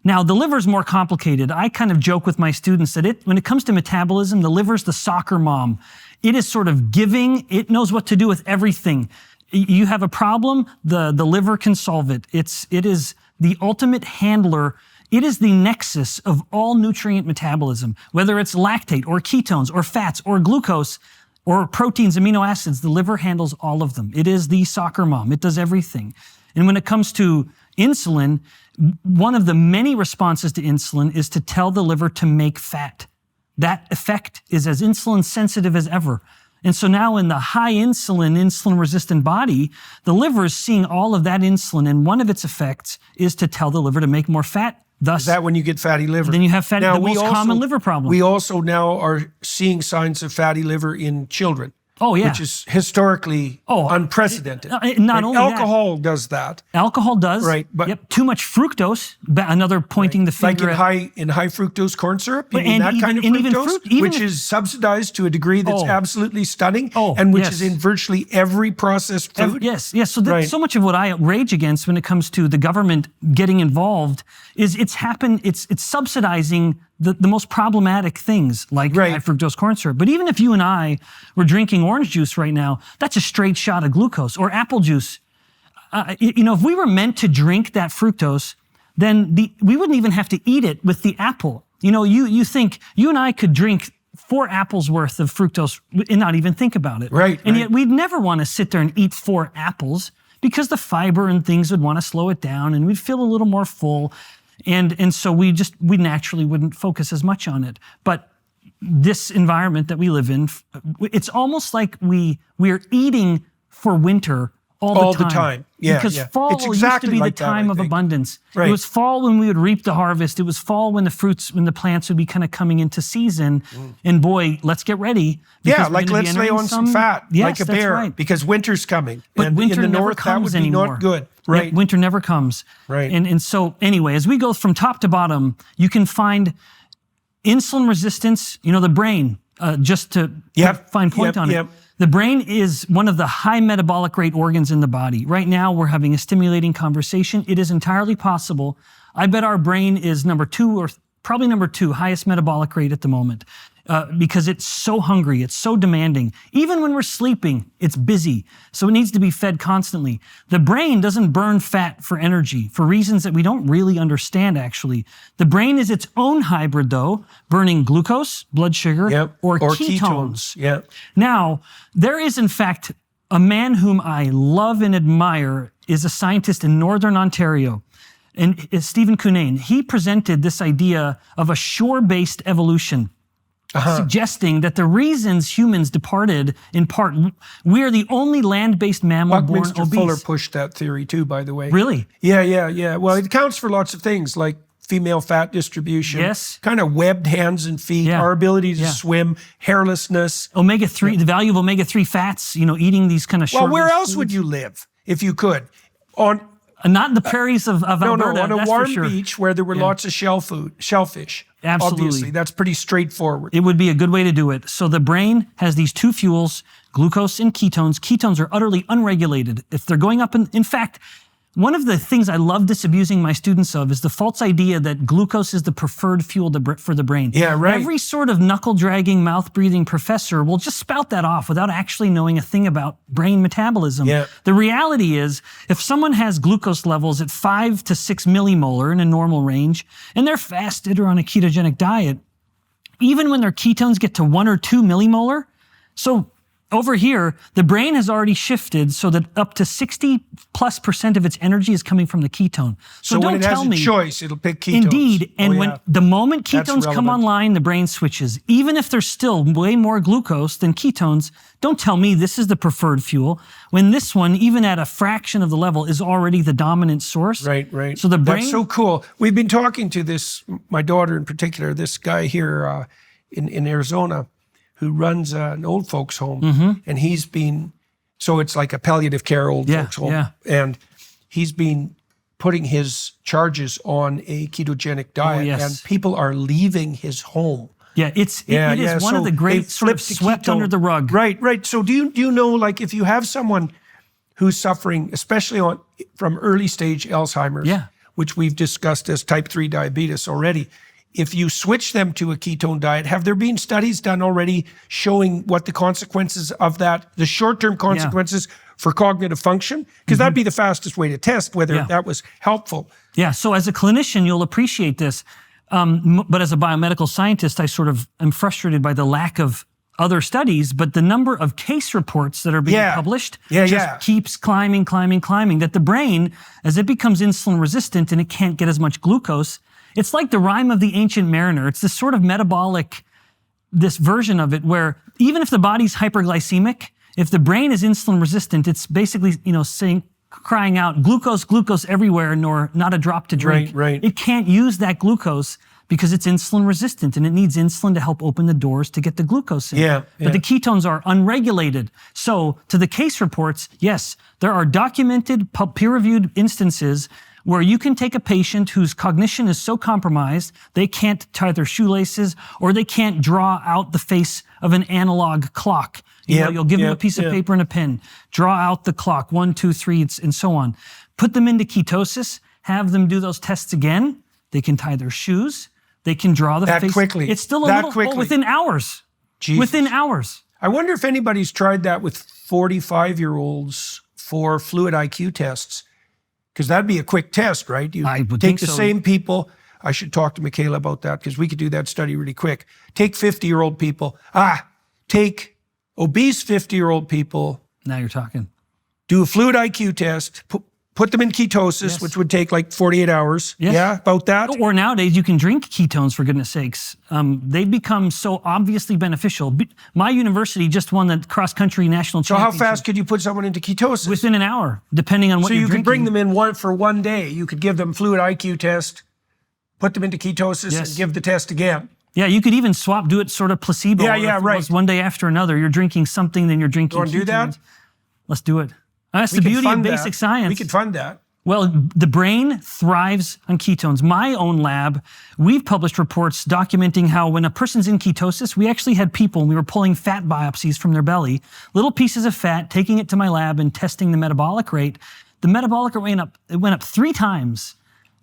Speaker 1: Now, the liver's more complicated. I kind of joke with my students that when it comes to metabolism, the liver's the soccer mom. It is sort of giving. It knows what to do with everything. You have a problem, the liver can solve it. It is the ultimate handler. It is the nexus of all nutrient metabolism, whether it's lactate or ketones or fats or glucose or proteins, amino acids. The liver handles all of them. It is the soccer mom. It does everything. And when it comes to insulin, one of the many responses to insulin is to tell the liver to make fat. That effect is as insulin sensitive as ever. And so now in the high insulin resistant body, the liver is seeing all of that insulin, and one of its effects is to tell the liver to make more fat. Thus,
Speaker 2: is that when you get fatty liver?
Speaker 1: Then you have the most common liver problem.
Speaker 2: We also now are seeing signs of fatty liver in children.
Speaker 1: Oh, yeah.
Speaker 2: Which is historically unprecedented.
Speaker 1: Not only
Speaker 2: alcohol does that.
Speaker 1: Alcohol does.
Speaker 2: Right. But
Speaker 1: too much fructose, another pointing the finger
Speaker 2: like in high fructose corn syrup, you mean that kind of fructose, which is subsidized to a degree that's absolutely stunning, and which is in virtually every processed food.
Speaker 1: Yes. So so much of what I rage against when it comes to the government getting involved is it's subsidizing the most problematic things like high fructose corn syrup. But even if you and I were drinking orange juice right now, that's a straight shot of glucose, or apple juice. If we were meant to drink that fructose, then we wouldn't even have to eat it with the apple. You think you and I could drink 4 apples worth of fructose and not even think about it.
Speaker 2: Right.
Speaker 1: And yet we'd never want to sit there and eat 4 apples because the fiber and things would want to slow it down and we'd feel a little more full. And so we naturally wouldn't focus as much on it. But this environment that we live in, it's almost like we're eating for winter all the time.
Speaker 2: Yeah,
Speaker 1: because fall used to be the time of abundance. Right. It was fall when we would reap the harvest. It was fall when the plants would be kind of coming into season. And boy, let's get ready.
Speaker 2: Yeah, let's lay on some fat, like a bear, because winter's coming.
Speaker 1: But
Speaker 2: and
Speaker 1: winter
Speaker 2: in the
Speaker 1: never
Speaker 2: north,
Speaker 1: comes
Speaker 2: that would be
Speaker 1: anymore.
Speaker 2: not good. Right.
Speaker 1: Yeah, winter never comes.
Speaker 2: Right.
Speaker 1: And so anyway, as we go from top to bottom, you can find insulin resistance, the brain, just to find point on it. The brain is one of the high metabolic rate organs in the body. Right now, we're having a stimulating conversation. It is entirely possible. I bet our brain is number 2 or probably number 2 highest metabolic rate at the moment because it's so hungry, it's so demanding. Even when we're sleeping, it's busy, so it needs to be fed constantly. The brain doesn't burn fat for energy for reasons that we don't really understand, actually. The brain is its own hybrid, though, burning glucose, blood sugar, or ketones.
Speaker 2: Yep.
Speaker 1: Now, there is, in fact, a man whom I love and admire is a scientist in Northern Ontario. And it's Stephen Cunnane. He presented this idea of a shore-based evolution, suggesting that the reasons humans departed, in part, we are the only land-based mammal born obese.
Speaker 2: Fuller pushed that theory too, by the way.
Speaker 1: Really?
Speaker 2: Yeah. Well, it accounts for lots of things like female fat distribution, kind of webbed hands and feet, our ability to swim, hairlessness.
Speaker 1: Omega-3, the value of omega-3 fats, eating these kind of short.
Speaker 2: Well, where else would you live if you could?
Speaker 1: Not in the prairies of Alberta.
Speaker 2: No, on a warm beach where there were lots of shellfish.
Speaker 1: Absolutely.
Speaker 2: Obviously, that's pretty straightforward.
Speaker 1: It would be a good way to do it. So the brain has these 2 fuels, glucose and ketones. Ketones are utterly unregulated. If they're going up, in fact, one of the things I love disabusing my students of is the false idea that glucose is the preferred fuel for the brain.
Speaker 2: Yeah, right.
Speaker 1: Every sort of knuckle-dragging, mouth-breathing professor will just spout that off without actually knowing a thing about brain metabolism.
Speaker 2: Yeah.
Speaker 1: The reality is, if someone has glucose levels at 5 to 6 millimolar in a normal range, and they're fasted or on a ketogenic diet, even when their ketones get to 1 or 2 millimolar, so over here, the brain has already shifted so that up to 60+% of its energy is coming from the ketone.
Speaker 2: So
Speaker 1: don't
Speaker 2: when it
Speaker 1: tell
Speaker 2: has
Speaker 1: me,
Speaker 2: a choice, it'll pick ketones.
Speaker 1: Indeed, and when the moment ketones come
Speaker 2: relevant.
Speaker 1: online, the brain switches. Even if there's still way more glucose than ketones, don't tell me this is the preferred fuel, when this one, even at a fraction of the level, is already the dominant source.
Speaker 2: Right.
Speaker 1: So the brain...
Speaker 2: That's so cool. We've been talking to this, my daughter in particular, this guy here in Arizona, who runs an old folks home, and he's been, so it's like a palliative care old folks home, and he's been putting his charges on a ketogenic diet, and people are leaving his home.
Speaker 1: Yeah, it is one of the great sort of swept under the rug.
Speaker 2: Right. So do you know, like, if you have someone who's suffering, especially from early stage Alzheimer's, which we've discussed as type 3 diabetes already, if you switch them to a ketone diet, have there been studies done already showing what the consequences of that, the short-term consequences for cognitive function? Because that'd be the fastest way to test whether that was helpful.
Speaker 1: Yeah, so as a clinician, you'll appreciate this. But as a biomedical scientist, I sort of am just by the lack of other studies, but the number of case reports that are being published just keeps climbing, that the brain, as it becomes insulin resistant and it can't get as much glucose, it's like the rhyme of the ancient mariner. It's this sort of metabolic, this version of it where even if the body's hyperglycemic, if the brain is insulin resistant, it's basically, crying out, glucose everywhere, nor not a drop to drink.
Speaker 2: Right.
Speaker 1: It can't use that glucose because it's insulin resistant and it needs insulin to help open the doors to get the glucose in. But the ketones are unregulated. So to the case reports, yes, there are documented peer-reviewed instances where you can take a patient whose cognition is so compromised, they can't tie their shoelaces or they can't draw out the face of an analog clock. You'll give them a piece of paper and a pen, draw out the clock, 1, 2, 3, and so on. Put them into ketosis, have them do those tests again. They can tie their shoes. They can draw the face.
Speaker 2: That quickly.
Speaker 1: It's still within hours.
Speaker 2: Jesus.
Speaker 1: Within hours.
Speaker 2: I wonder if anybody's tried that with 45-year-olds for fluid IQ tests. Because that'd be a quick test, right? You take the same people. I should talk to Michaela about that because we could do that study really quick. Take 50-year-old people. Take obese 50-year-old people.
Speaker 1: Now you're talking.
Speaker 2: Do a fluid IQ test. Put them in ketosis, which would take like 48 hours.
Speaker 1: Yes.
Speaker 2: Yeah, about that.
Speaker 1: Or nowadays you can drink ketones, for goodness sakes. They've become so obviously beneficial. My university just won the cross-country national championship.
Speaker 2: So how fast could you put someone into ketosis?
Speaker 1: Within an hour, depending on what you're drinking.
Speaker 2: So you could bring them in for one day. You could give them fluid IQ test, put them into ketosis, and give the test again.
Speaker 1: Yeah, you could even do it sort of placebo.
Speaker 2: Right.
Speaker 1: One day after another, you're drinking something, then you're drinking ketones.
Speaker 2: You want to do that?
Speaker 1: Let's do it. That's the beauty of basic science.
Speaker 2: We could fund that.
Speaker 1: Well, the brain thrives on ketones. My own lab, we've published reports documenting how when a person's in ketosis, we actually had people, and we were pulling fat biopsies from their belly, little pieces of fat, taking it to my lab and testing the metabolic rate. The metabolic rate went up 3 times.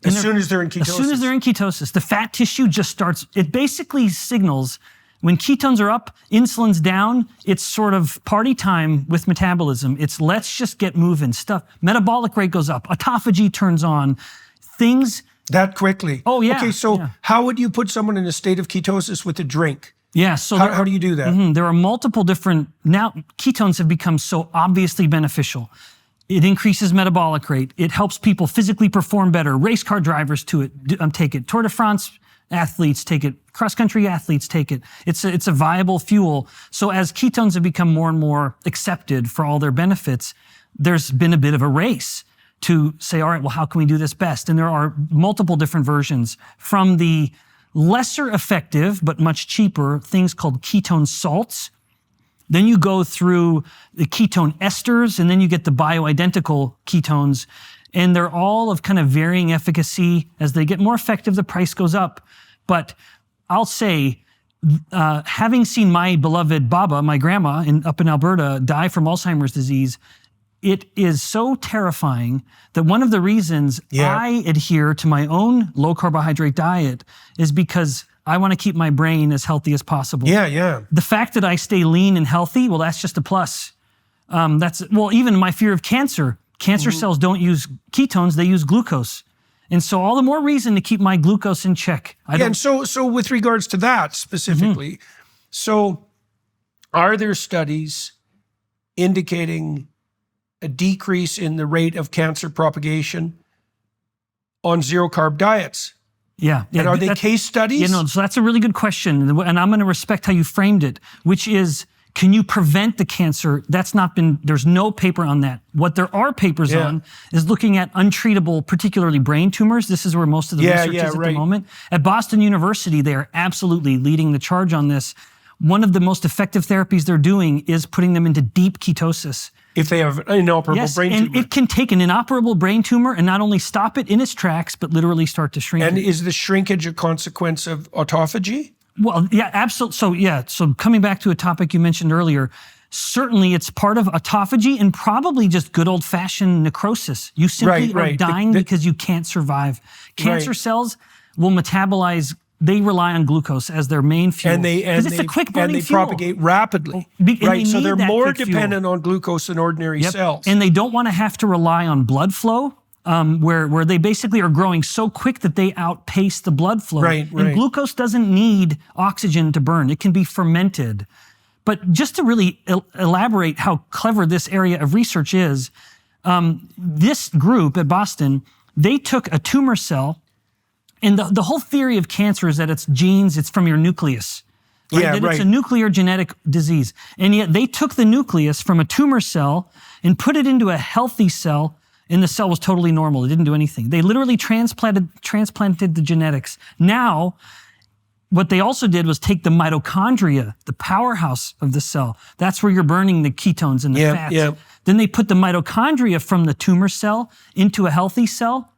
Speaker 2: As soon as they're in ketosis.
Speaker 1: As soon as they're in ketosis, the fat tissue just starts, it basically signals when ketones are up, insulin's down, it's sort of party time with metabolism. It's let's just get moving stuff. Metabolic rate goes up, autophagy turns on, things.
Speaker 2: That quickly?
Speaker 1: Oh, yeah.
Speaker 2: Okay, so how would you put someone in a state of ketosis with a drink?
Speaker 1: Yeah, so
Speaker 2: how do you do that?
Speaker 1: There are multiple different, now ketones have become so obviously beneficial. It increases metabolic rate. It helps people physically perform better. Race car drivers take it. Tour de France athletes take it. Cross-country athletes take it. It's a viable fuel. So as ketones have become more and more accepted for all their benefits, there's been a bit of a race to say, all right, well, how can we do this best? And there are multiple different versions, from the lesser effective but much cheaper things called ketone salts. Then you go through the ketone esters, and then you get the bioidentical ketones. And they're all of kind of varying efficacy. As they get more effective, the price goes up. But I'll say, having seen my beloved Baba, my grandma up in Alberta, die from Alzheimer's disease, it is so terrifying that one of the reasons I adhere to my own low carbohydrate diet is because I want to keep my brain as healthy as possible.
Speaker 2: Yeah.
Speaker 1: The fact that I stay lean and healthy, well, that's just a plus. Even my fear of cancer. Cancer cells don't use ketones, they use glucose. And so all the more reason to keep my glucose in check.
Speaker 2: And so with regards to that specifically, so are there studies indicating a decrease in the rate of cancer propagation on zero-carb diets?
Speaker 1: Yeah.
Speaker 2: And are they case studies?
Speaker 1: So that's a really good question. And I'm going to respect how you framed it, which is, can you prevent the cancer? There's no paper on that. What there are papers on is looking at untreatable, particularly brain tumors. This is where most of the research is at the moment. At Boston University, they are absolutely leading the charge on this. One of the most effective therapies they're doing is putting them into deep ketosis.
Speaker 2: If they have an inoperable brain tumor.
Speaker 1: And it can take an inoperable brain tumor and not only stop it in its tracks, but literally start to shrink it.
Speaker 2: And is the shrinkage a consequence of autophagy?
Speaker 1: Well, yeah, absolutely. So coming back to a topic you mentioned earlier, certainly it's part of autophagy and probably just good old-fashioned necrosis. You simply are dying because you can't survive. Cancer cells will metabolize. They rely on glucose as their main fuel. Because it's a quick burning fuel.
Speaker 2: Propagate rapidly. So they're more dependent on glucose than ordinary cells.
Speaker 1: And they don't want to have to rely on blood flow, where they basically are growing so quick that they outpace the blood flow. And glucose doesn't need oxygen to burn. It can be fermented. But just to really elaborate how clever this area of research is, this group at Boston, they took a tumor cell. And the whole theory of cancer is that it's genes, it's from your nucleus. It's a nuclear genetic disease. And yet they took the nucleus from a tumor cell and put it into a healthy cell, and the cell was totally normal. It didn't do anything. They literally transplanted the genetics. Now, what they also did was take the mitochondria, the powerhouse of the cell. That's where you're burning the ketones and the fats. Then they put the mitochondria from the tumor cell into a healthy cell.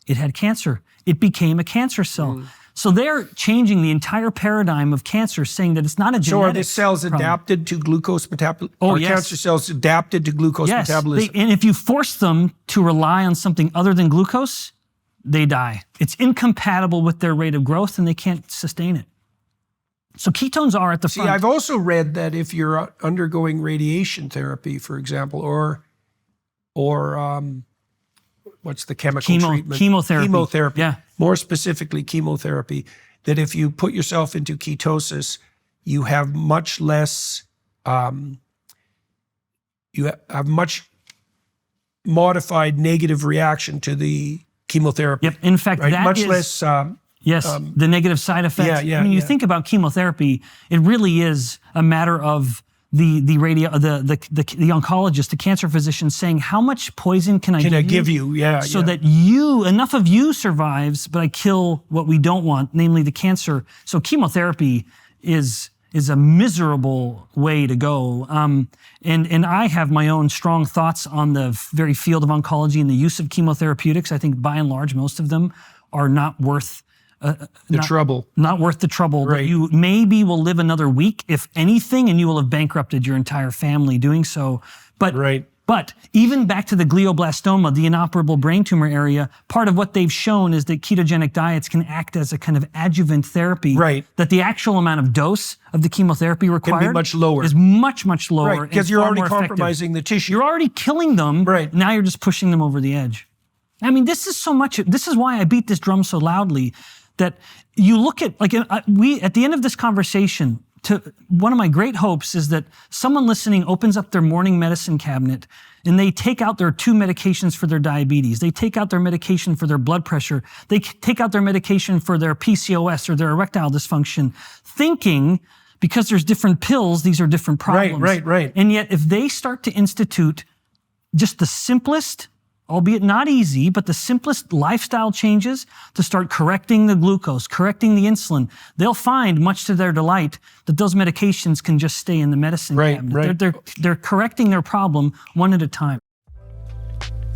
Speaker 1: It had cancer. It became a cancer cell. So they're changing the entire paradigm of cancer, saying that it's not a genetic
Speaker 2: So are the cells adapted to glucose metabolism? Cancer cells adapted to glucose metabolism?
Speaker 1: And if you force them to rely on something other than glucose, they die. It's incompatible with their rate of growth, and they can't sustain it. So ketones are at the front.
Speaker 2: I've also read that if you're undergoing radiation therapy, for example, or what's the chemical treatment?
Speaker 1: Chemotherapy. Yeah.
Speaker 2: More specifically, chemotherapy, that if you put yourself into ketosis, you have much less, you have much modified negative reaction to the chemotherapy.
Speaker 1: Yep. In fact, that
Speaker 2: much
Speaker 1: is
Speaker 2: less.
Speaker 1: The negative side effects. You think about chemotherapy, it really is a matter of the oncologist, the cancer physician saying, how much poison can I give you? So that enough of you survives, but I kill what we don't want, namely the cancer. So chemotherapy is is a miserable way to go. And I have my own strong thoughts on the very field of oncology and the use of chemotherapeutics. I think by and large, most of them are not worth
Speaker 2: trouble.
Speaker 1: Not worth the trouble.
Speaker 2: Right.
Speaker 1: You maybe will live another week, if anything, and you will have bankrupted your entire family doing so. But even back to the glioblastoma, the inoperable brain tumor area, part of what they've shown is that ketogenic diets can act as a kind of adjuvant therapy.
Speaker 2: Right.
Speaker 1: That the actual amount of dose of the chemotherapy required
Speaker 2: can be much lower.
Speaker 1: Is much, much lower.
Speaker 2: Right, because you're already compromising the tissue.
Speaker 1: You're already killing them.
Speaker 2: Right.
Speaker 1: Now you're just pushing them over the edge. I mean, this is why I beat this drum so loudly, that you look at, like, at the end of this conversation, one of my great hopes is that someone listening opens up their morning medicine cabinet and they take out their 2 medications for their diabetes. They take out their medication for their blood pressure. They take out their medication for their PCOS or their erectile dysfunction, thinking because there's different pills, these are different problems.
Speaker 2: Right.
Speaker 1: And yet if they start to institute just the simplest, albeit not easy, but the simplest lifestyle changes to start correcting the glucose, correcting the insulin, they'll find, much to their delight, that those medications can just stay in the medicine cabinet.
Speaker 2: Right.
Speaker 1: They're correcting their problem one at a time.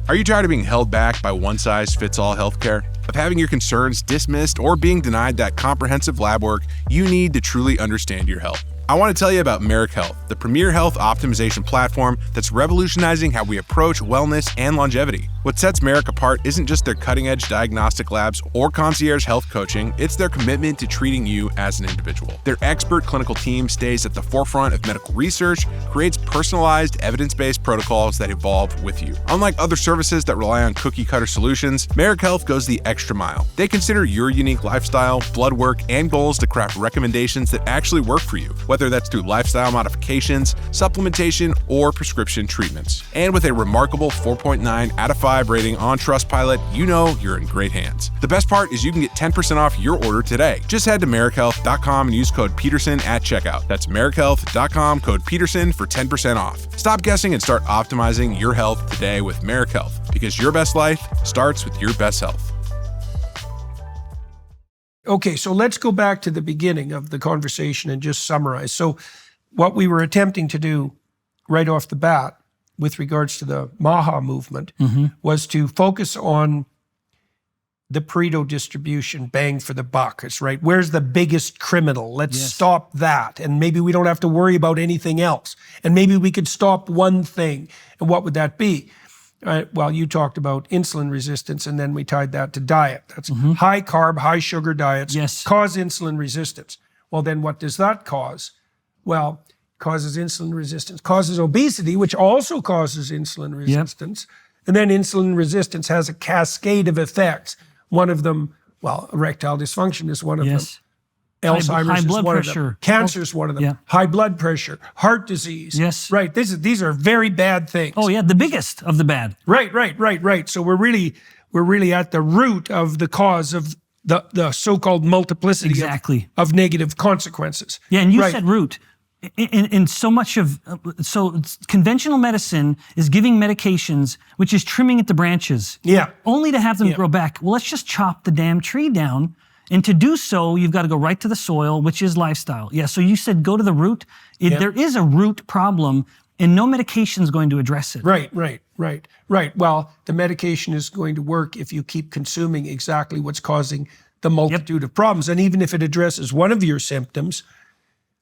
Speaker 3: Are you tired of being held back by one-size-fits-all healthcare? Of having your concerns dismissed or being denied that comprehensive lab work you need to truly understand your health? I want to tell you about Merrick Health, the premier health optimization platform that's revolutionizing how we approach wellness and longevity. What sets Merrick apart isn't just their cutting-edge diagnostic labs or concierge health coaching, it's their commitment to treating you as an individual. Their expert clinical team stays at the forefront of medical research, creates personalized, evidence-based protocols that evolve with you. Unlike other services that rely on cookie-cutter solutions, Merrick Health goes the extra mile. They consider your unique lifestyle, blood work, and goals to craft recommendations that actually work for you, whether that's through lifestyle modifications, supplementation, or prescription treatments. And with a remarkable 4.9 out of 5 rating on Trustpilot, you know you're in great hands. The best part is you can get 10% off your order today. Just head to merrickhealth.com and use code Peterson at checkout. That's merrickhealth.com, code Peterson for 10% off. Stop guessing and start optimizing your health today with Merrick Health, because your best life starts with your best health.
Speaker 2: Okay, so let's go back to the beginning of the conversation and just summarize. So what we were attempting to do right off the bat with regards to the MAHA movement was to focus on the Pareto distribution, bang for the buck. It's right. Where's the biggest criminal? Let's stop that. And maybe we don't have to worry about anything else. And maybe we could stop one thing. And what would that be? Well, you talked about insulin resistance, and then we tied that to diet. That's high carb, high sugar diets cause insulin resistance. Well, then what does that cause? Well, causes insulin resistance, causes obesity, which also causes insulin resistance. And then insulin resistance has a cascade of effects. One of them, well, erectile dysfunction is one of them. Alzheimer's is one of them. Cancer is one of them. High blood pressure, heart disease. Right. These are very bad things.
Speaker 1: Oh yeah, the biggest of the bad.
Speaker 2: Right. So we're really at the root of the cause of the so-called multiplicity of negative consequences.
Speaker 1: Yeah, and you said root. In so much of, so conventional medicine is giving medications, which is trimming at the branches. Only to have them grow back. Well, let's just chop the damn tree down. And to do so, you've got to go right to the soil, which is lifestyle. So you said go to the root. There is a root problem, and no medication is going to address it.
Speaker 2: Right. Well, the medication is going to work if you keep consuming exactly what's causing the multitude of problems. And even if it addresses one of your symptoms,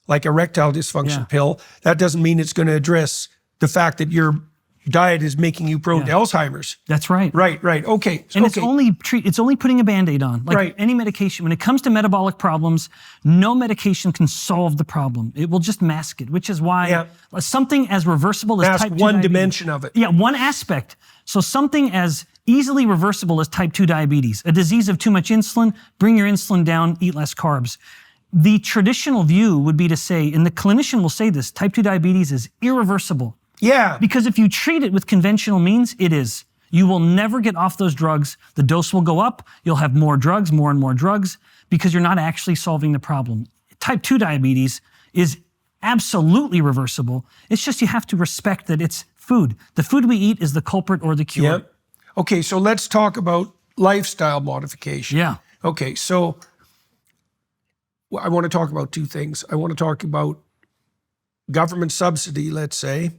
Speaker 2: like erectile dysfunction pill, that doesn't mean it's going to address the fact that your diet is making you prone to Alzheimer's.
Speaker 1: That's right.
Speaker 2: Right. Okay.
Speaker 1: And it's only putting a Band-Aid on. Like any medication, when it comes to metabolic problems, no medication can solve the problem. It will just mask it, which is why something as reversible as type 2
Speaker 2: one
Speaker 1: diabetes,
Speaker 2: dimension of it.
Speaker 1: One aspect. So something as easily reversible as type 2 diabetes, a disease of too much insulin, bring your insulin down, eat less carbs. The traditional view would be to say, and the clinician will say this, type 2 diabetes is irreversible. Because if you treat it with conventional means, it is. You will never get off those drugs. The dose will go up. You'll have more drugs, more and more drugs, because you're not actually solving the problem. Type 2 diabetes is absolutely reversible. It's just you have to respect that it's food. The food we eat is the culprit or the cure.
Speaker 2: Okay, so let's talk about lifestyle modification. Okay, so I want to talk about two things. I want to talk about government subsidy, let's say,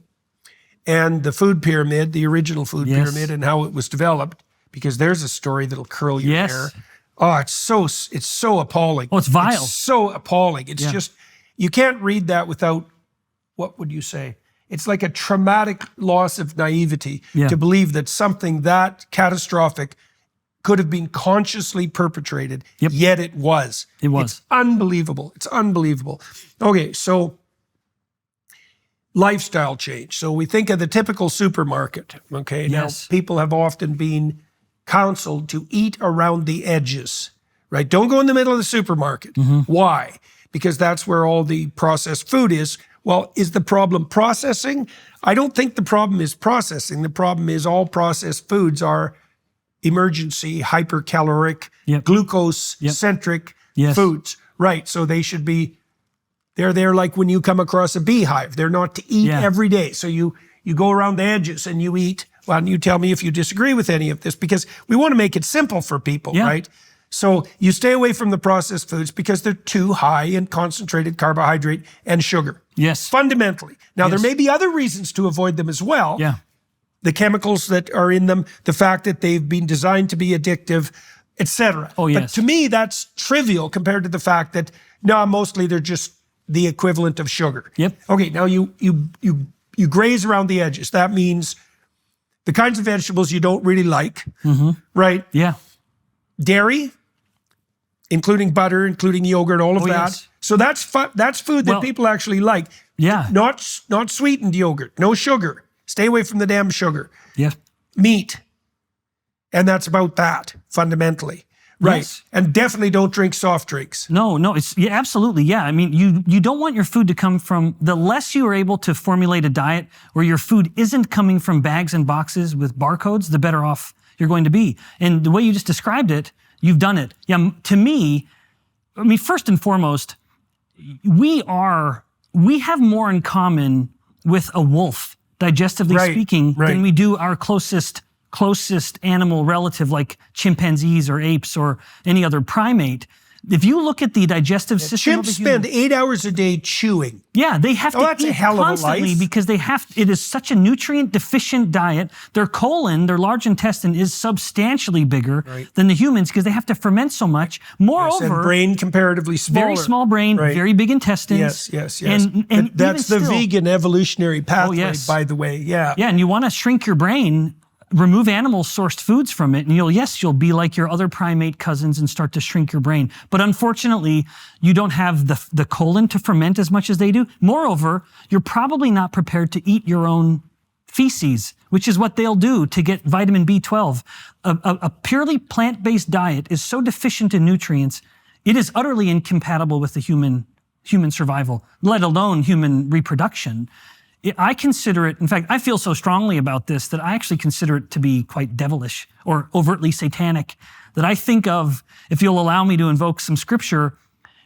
Speaker 2: and the food pyramid, the original food pyramid, and how it was developed, because there's a story that'll curl your hair. Oh, it's so appalling.
Speaker 1: Oh, it's vile.
Speaker 2: It's so appalling. It's just, you can't read that without, what would you say? It's like a traumatic loss of naivety to believe that something that catastrophic could have been consciously perpetrated, yet it was.
Speaker 1: It was.
Speaker 2: It's unbelievable. It's unbelievable. Okay, so lifestyle change. So we think of the typical supermarket, okay? Now, people have often been counseled to eat around the edges, right? Don't go in the middle of the supermarket. Why? Because that's where all the processed food is. Well, is the problem processing? I don't think the problem is processing. The problem is all processed foods are emergency, hypercaloric, glucose-centric foods. Right, so they should be, they're there like when you come across a beehive. They're not to eat every day. So you go around the edges and you eat. Well, and you tell me if you disagree with any of this, because we want to make it simple for people, right? So you stay away from the processed foods because they're too high in concentrated carbohydrate and sugar.
Speaker 1: Yes.
Speaker 2: Fundamentally. Now, there may be other reasons to avoid them as well. The chemicals that are in them, the fact that they've been designed to be addictive, etc.
Speaker 1: Oh, yes.
Speaker 2: But to me, that's trivial compared to the fact that, no, mostly they're just the equivalent of sugar. Okay, now you graze around the edges. That means the kinds of vegetables you don't really like, right? Dairy, including butter, including yogurt, all of that. So that's food that people actually like. Not sweetened yogurt, no sugar. Stay away from the damn sugar. Meat. And that's about that, fundamentally. Right. And definitely don't drink soft drinks.
Speaker 1: No, it's absolutely. I mean, you don't want your food to come from, the less you are able to formulate a diet where your food isn't coming from bags and boxes with barcodes, the better off you're going to be. And the way you just described it, you've done it. To me, I mean, first and foremost, we have more in common with a wolf, digestively speaking, than we do our closest animal relative like chimpanzees or apes or any other primate. If you look at the digestive system
Speaker 2: chimps spend 8 hours a day chewing.
Speaker 1: They have to eat constantly because it is such a nutrient deficient diet. Their colon, their large intestine, is substantially bigger than the humans because they have to ferment so much. Moreover,
Speaker 2: and brain comparatively smaller.
Speaker 1: Very small brain, very big intestines.
Speaker 2: And that's the vegan evolutionary pathway, by the way.
Speaker 1: And you want to shrink your brain, remove animal-sourced foods from it, and you'll be like your other primate cousins and start to shrink your brain. But unfortunately, you don't have the colon to ferment as much as they do. Moreover, you're probably not prepared to eat your own feces, which is what they'll do to get vitamin B12. A purely plant-based diet is so deficient in nutrients, it is utterly incompatible with the human survival, let alone human reproduction. I consider it, in fact, I feel so strongly about this that I actually consider it to be quite devilish or overtly satanic, that I think of, if you'll allow me to invoke some scripture,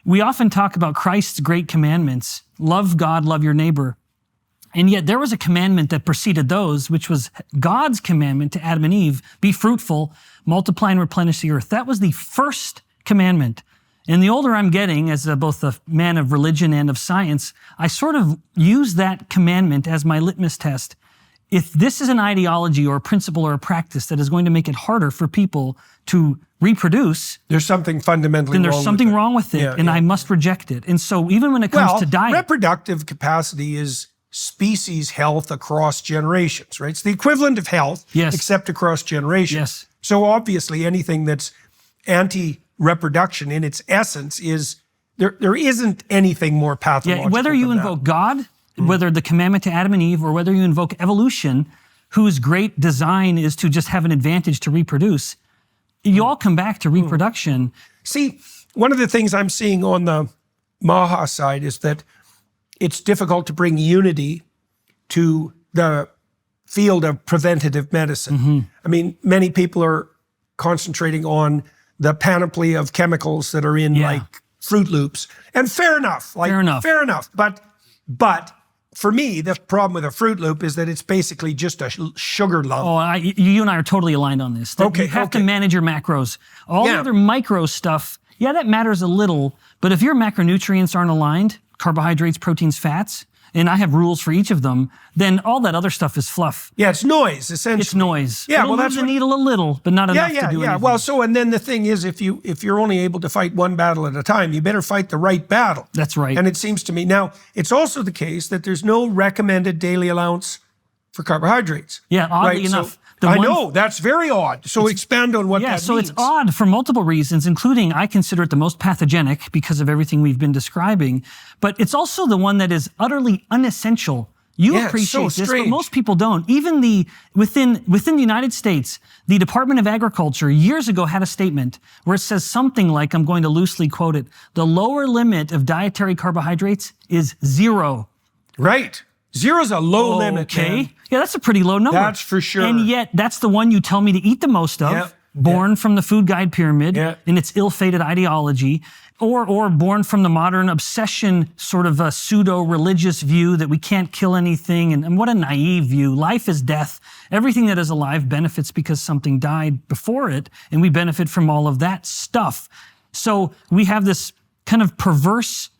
Speaker 1: we often talk about Christ's great commandments, love God, love your neighbor. And yet there was a commandment that preceded those, which was God's commandment to Adam and Eve, be fruitful, multiply and replenish the earth. That was the first commandment. And the older I'm getting, as both a man of religion and of science, I sort of use that commandment as my litmus test. If this is an ideology or a principle or a practice that is going to make it harder for people to reproduce,
Speaker 2: there's something fundamentally
Speaker 1: wrong with it. Then there's something wrong with it, and I must reject it. And so even when it comes to diet...
Speaker 2: reproductive capacity is species health across generations, right? It's the equivalent of health, except across generations. So obviously anything that's anti-reproduction in its essence is, there isn't anything more pathological
Speaker 1: whether you invoke God, whether the commandment to Adam and Eve, or whether you invoke evolution, whose great design is to just have an advantage to reproduce, you all come back to reproduction.
Speaker 2: See, one of the things I'm seeing on the MAHA side is that it's difficult to bring unity to the field of preventative medicine. I mean, many people are concentrating on the panoply of chemicals that are in like Fruit Loops. And fair enough. Fair enough. But for me, the problem with a Fruit Loop is that it's basically just a sugar lump.
Speaker 1: You and I are totally aligned on this. You have to manage your macros. All the other micro stuff yeah, that matters a little, but if your macronutrients aren't aligned, carbohydrates, proteins, fats, and I have rules for each of them, then all that other stuff is fluff.
Speaker 2: Yeah, it's noise, essentially.
Speaker 1: It's noise.
Speaker 2: Yeah,
Speaker 1: It'll move the needle a little, but not enough to do anything.
Speaker 2: Well, so, and then the thing is, if you're only able to fight one battle at a time, you better fight the right battle.
Speaker 1: That's right.
Speaker 2: And it seems to me, now, it's also the case that there's no recommended daily allowance for carbohydrates.
Speaker 1: Yeah, oddly enough.
Speaker 2: So, I know, that's very odd. So expand on what that means.
Speaker 1: Yeah, so it's odd for multiple reasons, including I consider it the most pathogenic because of everything we've been describing, but it's also the one that is utterly unessential. You appreciate this, but most people don't. Even within the United States, the Department of Agriculture years ago had a statement where it says something like, I'm going to loosely quote it, the lower limit of dietary carbohydrates is 0.
Speaker 2: Right. 0 is a low limit, man.
Speaker 1: Yeah, that's a pretty low number.
Speaker 2: That's for sure.
Speaker 1: And yet, that's the one you tell me to eat the most of, born from the food guide pyramid in its ill-fated ideology, or born from the modern obsession, sort of a pseudo-religious view that we can't kill anything, and what a naive view. Life is death. Everything that is alive benefits because something died before it, and we benefit from all of that stuff. So we have this kind of perverse,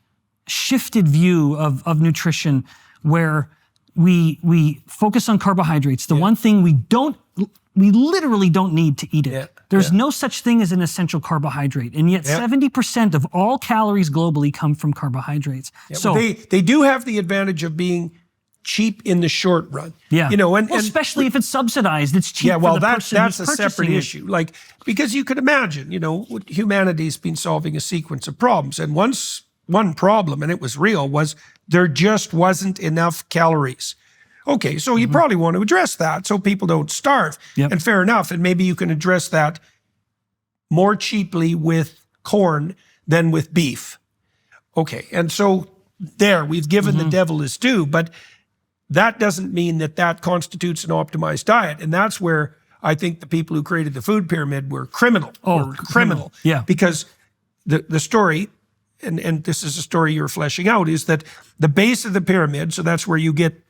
Speaker 1: shifted view of nutrition where we focus on carbohydrates. The one thing we literally don't need to eat it. There's no such thing as an essential carbohydrate. And yet 70% of all calories globally come from carbohydrates. So
Speaker 2: they do have the advantage of being cheap in the short run.
Speaker 1: Yeah.
Speaker 2: You know, and
Speaker 1: especially if it's subsubsidized, it's cheap for the person
Speaker 2: that's
Speaker 1: who's
Speaker 2: a separate issue. Like, because you could imagine, you know, humanity's been solving a sequence of problems. And one problem, and it was real, was there just wasn't enough calories. Okay, so you probably want to address that so people don't starve. And fair enough, and maybe you can address that more cheaply with corn than with beef. Okay, and so there, we've given the devil his due, but that doesn't mean that constitutes an optimized diet. And that's where I think the people who created the food pyramid were criminal. Criminal.
Speaker 1: Yeah.
Speaker 2: Because the story, and this is a story you're fleshing out, is that the base of the pyramid, so that's where you get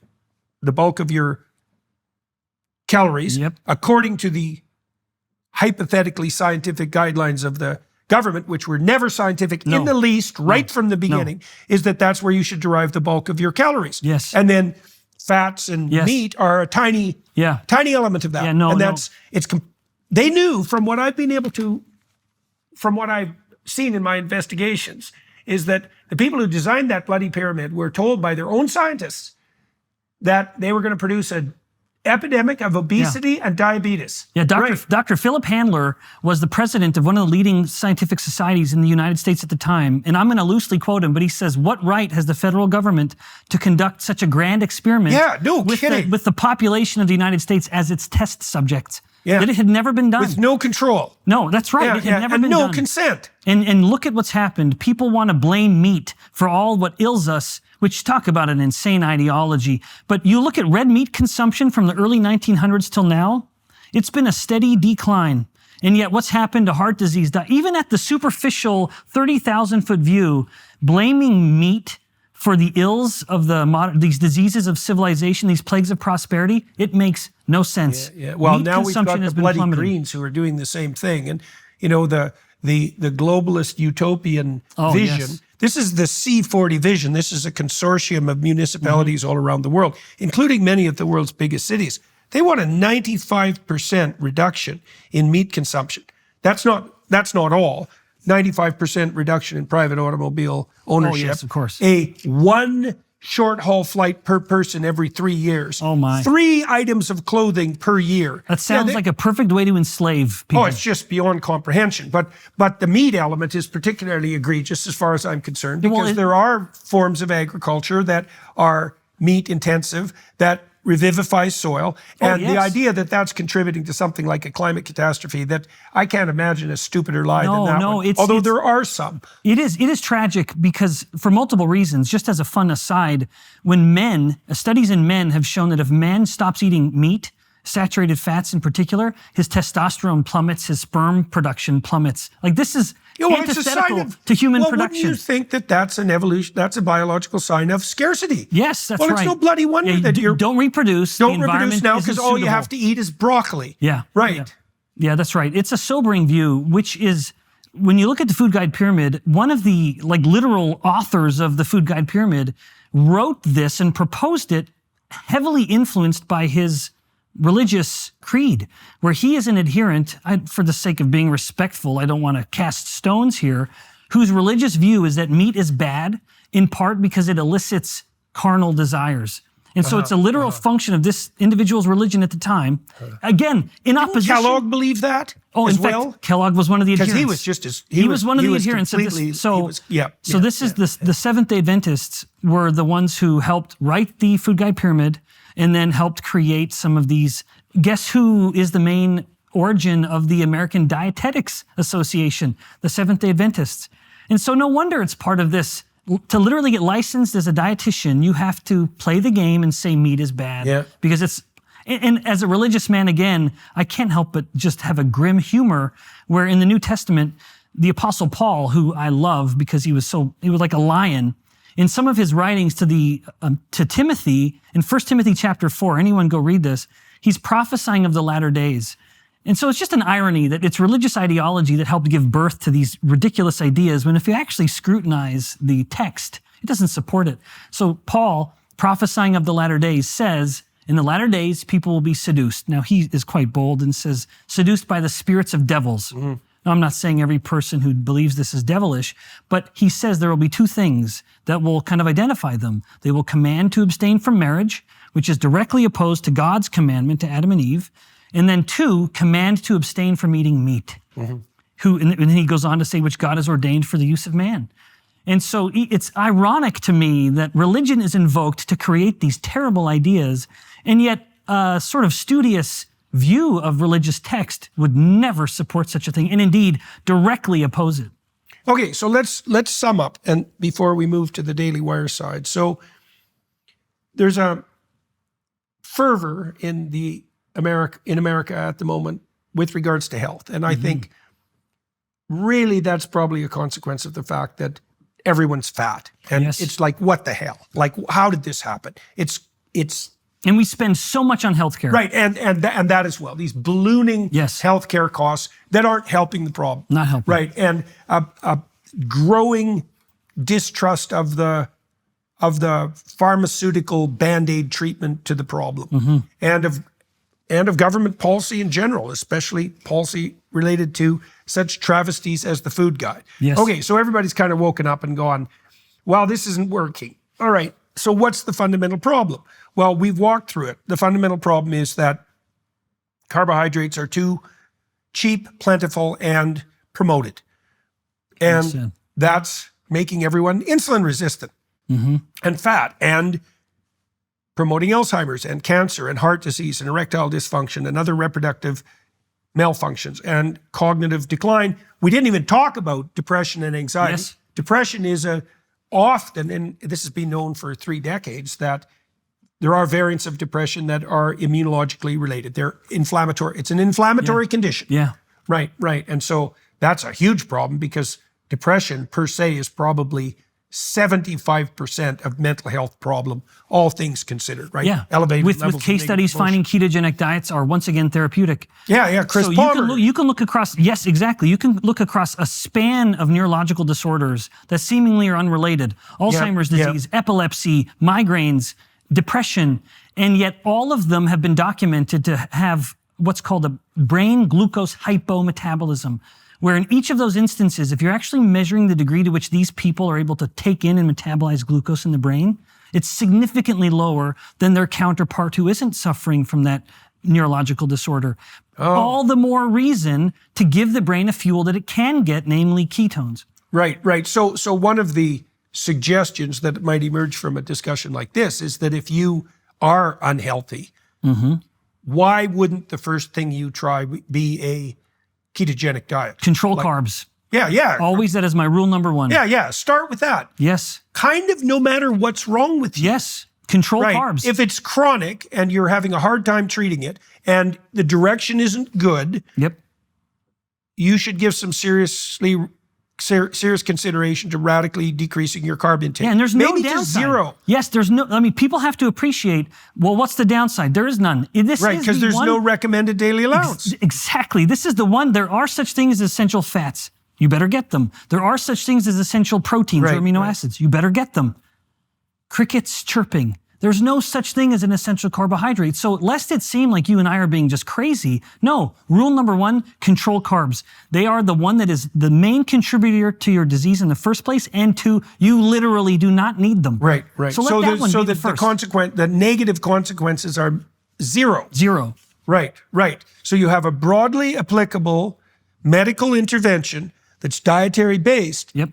Speaker 2: the bulk of your calories, according to the hypothetically scientific guidelines of the government, which were never scientific in the least, right from the beginning, is that's where you should derive the bulk of your calories.
Speaker 1: Yes.
Speaker 2: And then fats and meat are a tiny element of that.
Speaker 1: Yeah, no,
Speaker 2: they knew from what I've seen in my investigations, is that the people who designed that bloody pyramid were told by their own scientists that they were going to produce an epidemic of obesity and diabetes.
Speaker 1: Yeah, Dr. Philip Handler was the president of one of the leading scientific societies in the United States at the time. And I'm going to loosely quote him, but he says, what right has the federal government to conduct such a grand experiment with the population of the United States as its test subjects? That it had never been done.
Speaker 2: With no control.
Speaker 1: No, that's right. It had never been done.
Speaker 2: And no consent.
Speaker 1: And look at what's happened. People want to blame meat for all what ails us, which talk about an insane ideology. But you look at red meat consumption from the early 1900s till now, it's been a steady decline. And yet what's happened to heart disease, even at the superficial 30,000-foot view, blaming meat for the ills of these diseases of civilization, these plagues of prosperity, it makes no sense.
Speaker 2: Well, now we've got the bloody greens who are doing the same thing. And, you know, the globalist utopian vision, this is the C40 vision. This is a consortium of municipalities all around the world, including many of the world's biggest cities. They want a 95% reduction in meat consumption. That's not all. 95% reduction in private automobile ownership.
Speaker 1: Oh, yes, of course.
Speaker 2: A 1 short-haul flight per person every 3 years.
Speaker 1: Oh, my.
Speaker 2: 3 items of clothing per year.
Speaker 1: That sounds like a perfect way to enslave people.
Speaker 2: Oh, it's just beyond comprehension. But the meat element is particularly egregious as far as I'm concerned, because there are forms of agriculture that are meat-intensive, that revivify soil, and the idea that that's contributing to something like a climate catastrophe, that I can't imagine a stupider lie than that one. Although there are some.
Speaker 1: It is tragic because, for multiple reasons, just as a fun aside, when studies in men have shown that if man stops eating meat, saturated fats in particular, his testosterone plummets, his sperm production plummets. Like, this is antithetical to human production.
Speaker 2: Wouldn't you think that that's an evolution, that's a biological sign of scarcity?
Speaker 1: Yes, that's right.
Speaker 2: Well, it's no bloody wonder that you
Speaker 1: don't reproduce.
Speaker 2: Don't reproduce now because all you have to eat is broccoli.
Speaker 1: Yeah.
Speaker 2: Right.
Speaker 1: Yeah, that's right. It's a sobering view, which is when you look at the food guide pyramid, one of the literal authors of the food guide pyramid wrote this and proposed it heavily influenced by his religious creed, where he is an adherent, for the sake of being respectful, I don't want to cast stones here, whose religious view is that meat is bad, in part because it elicits carnal desires. And so it's a literal function of this individual's religion at the time. Again, in opposition.
Speaker 2: Kellogg believe that as well?
Speaker 1: Kellogg was one of the adherents.
Speaker 2: Because he was just as...
Speaker 1: He was one of the adherents of this. So the Seventh-day Adventists were the ones who helped write the food guide pyramid and then helped create some of these. Guess who is the main origin of the American Dietetics Association? The Seventh-day Adventists. And so no wonder it's part of this. To literally get licensed as a dietitian, you have to play the game and say meat is bad.
Speaker 2: Yeah.
Speaker 1: Because it's, and as a religious man, again, I can't help but just have a grim humor where in the New Testament, the Apostle Paul, who I love because he was like a lion, in some of his writings to Timothy, in 1 Timothy chapter 4, anyone go read this, he's prophesying of the latter days. And so it's just an irony that it's religious ideology that helped give birth to these ridiculous ideas, when if you actually scrutinize the text, it doesn't support it. So Paul, prophesying of the latter days, says, in the latter days, people will be seduced. Now he is quite bold and says, seduced by the spirits of devils. Mm-hmm. Now I'm not saying every person who believes this is devilish, but he says there will be two things that will kind of identify them. They will command to abstain from marriage, which is directly opposed to God's commandment to Adam and Eve. And then 2, command to abstain from eating meat. Mm-hmm. And then he goes on to say, which God has ordained for the use of man. And so it's ironic to me that religion is invoked to create these terrible ideas, and yet a sort of studious view of religious text would never support such a thing, and indeed directly oppose it.
Speaker 2: Okay, so let's sum up, and before we move to the Daily Wire side. So there's a fervor in America at the moment with regards to health. And I think really that's probably a consequence of the fact that everyone's fat. And it's like, what the hell? Like, how did this happen? It's
Speaker 1: and we spend so much on healthcare.
Speaker 2: Right, and that as well. These ballooning healthcare costs that aren't helping the problem.
Speaker 1: Not helping.
Speaker 2: Right, and a growing distrust of the pharmaceutical Band-Aid treatment to the problem, and of government policy in general, especially policy related to such travesties as the food guide.
Speaker 1: Yes.
Speaker 2: Okay, so everybody's kind of woken up and gone, well, this isn't working. All right, so what's the fundamental problem? Well, we've walked through it. The fundamental problem is that carbohydrates are too cheap, plentiful, and promoted. And that's making everyone insulin resistant and fat, and promoting Alzheimer's and cancer and heart disease and erectile dysfunction and other reproductive malfunctions and cognitive decline. We didn't even talk about depression and anxiety.
Speaker 1: Yes.
Speaker 2: Depression is often, and this has been known for 3 decades, that there are variants of depression that are immunologically related. They're inflammatory. It's an inflammatory condition.
Speaker 1: Yeah.
Speaker 2: Right. And so that's a huge problem, because depression per se is probably 75% of mental health problem, all things considered, right?
Speaker 1: Yeah.
Speaker 2: Elevated
Speaker 1: with case studies finding ketogenic diets are once again therapeutic.
Speaker 2: Yeah. Chris Palmer.
Speaker 1: You can look across, yes, exactly. You can look across a span of neurological disorders that seemingly are unrelated. Alzheimer's disease, epilepsy, migraines, depression, and yet all of them have been documented to have what's called a brain glucose hypometabolism, where in each of those instances, if you're actually measuring the degree to which these people are able to take in and metabolize glucose in the brain, it's significantly lower than their counterpart who isn't suffering from that neurological disorder. All the more reason to give the brain a fuel that it can get, namely ketones.
Speaker 2: Right. So one of the suggestions that might emerge from a discussion like this is that if you are unhealthy, why wouldn't the first thing you try be a ketogenic diet?
Speaker 1: Control carbs.
Speaker 2: Yeah.
Speaker 1: Always that is my rule number 1.
Speaker 2: Yeah. Start with that.
Speaker 1: Yes.
Speaker 2: Kind of no matter what's wrong with you.
Speaker 1: Yes. Control carbs.
Speaker 2: If it's chronic and you're having a hard time treating it and the direction isn't good, you should give some serious consideration to radically decreasing your carb intake.
Speaker 1: Yeah, and there's no
Speaker 2: Maybe
Speaker 1: downside.
Speaker 2: To 0.
Speaker 1: Yes, there's no, people have to appreciate, well, what's the downside? There is none.
Speaker 2: Because there's no recommended daily allowance.
Speaker 1: Exactly. This is the one. There are such things as essential fats. You better get them. There are such things as essential proteins or amino acids. You better get them. Crickets chirping. There's no such thing as an essential carbohydrate. So lest it seem like you and I are being just crazy, no. Rule number 1, control carbs. They are the one that is the main contributor to your disease in the first place, and 2, you literally do not need them.
Speaker 2: Right.
Speaker 1: So let that one be the first.
Speaker 2: The negative consequences are 0.
Speaker 1: 0.
Speaker 2: Right. So you have a broadly applicable medical intervention that's dietary based.
Speaker 1: Yep.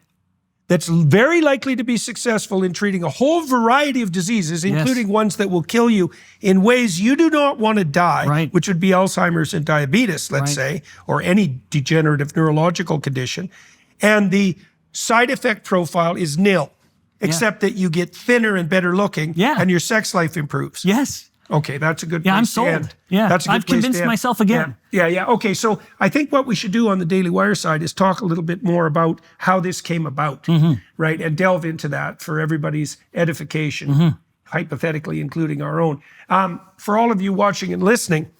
Speaker 2: That's very likely to be successful in treating a whole variety of diseases, including ones that will kill you in ways you do not want to die, which would be Alzheimer's and diabetes, let's say, or any degenerative neurological condition. And the side effect profile is nil, except that you get thinner and better looking, and your sex life improves.
Speaker 1: Yes.
Speaker 2: Okay, that's a good place
Speaker 1: I'm
Speaker 2: to
Speaker 1: sold.
Speaker 2: end.
Speaker 1: Yeah,
Speaker 2: that's a good
Speaker 1: I've convinced myself again.
Speaker 2: Yeah. Okay, so I think what we should do on the Daily Wire side is talk a little bit more about how this came about, right? And delve into that for everybody's edification, hypothetically including our own. For all of you watching and listening,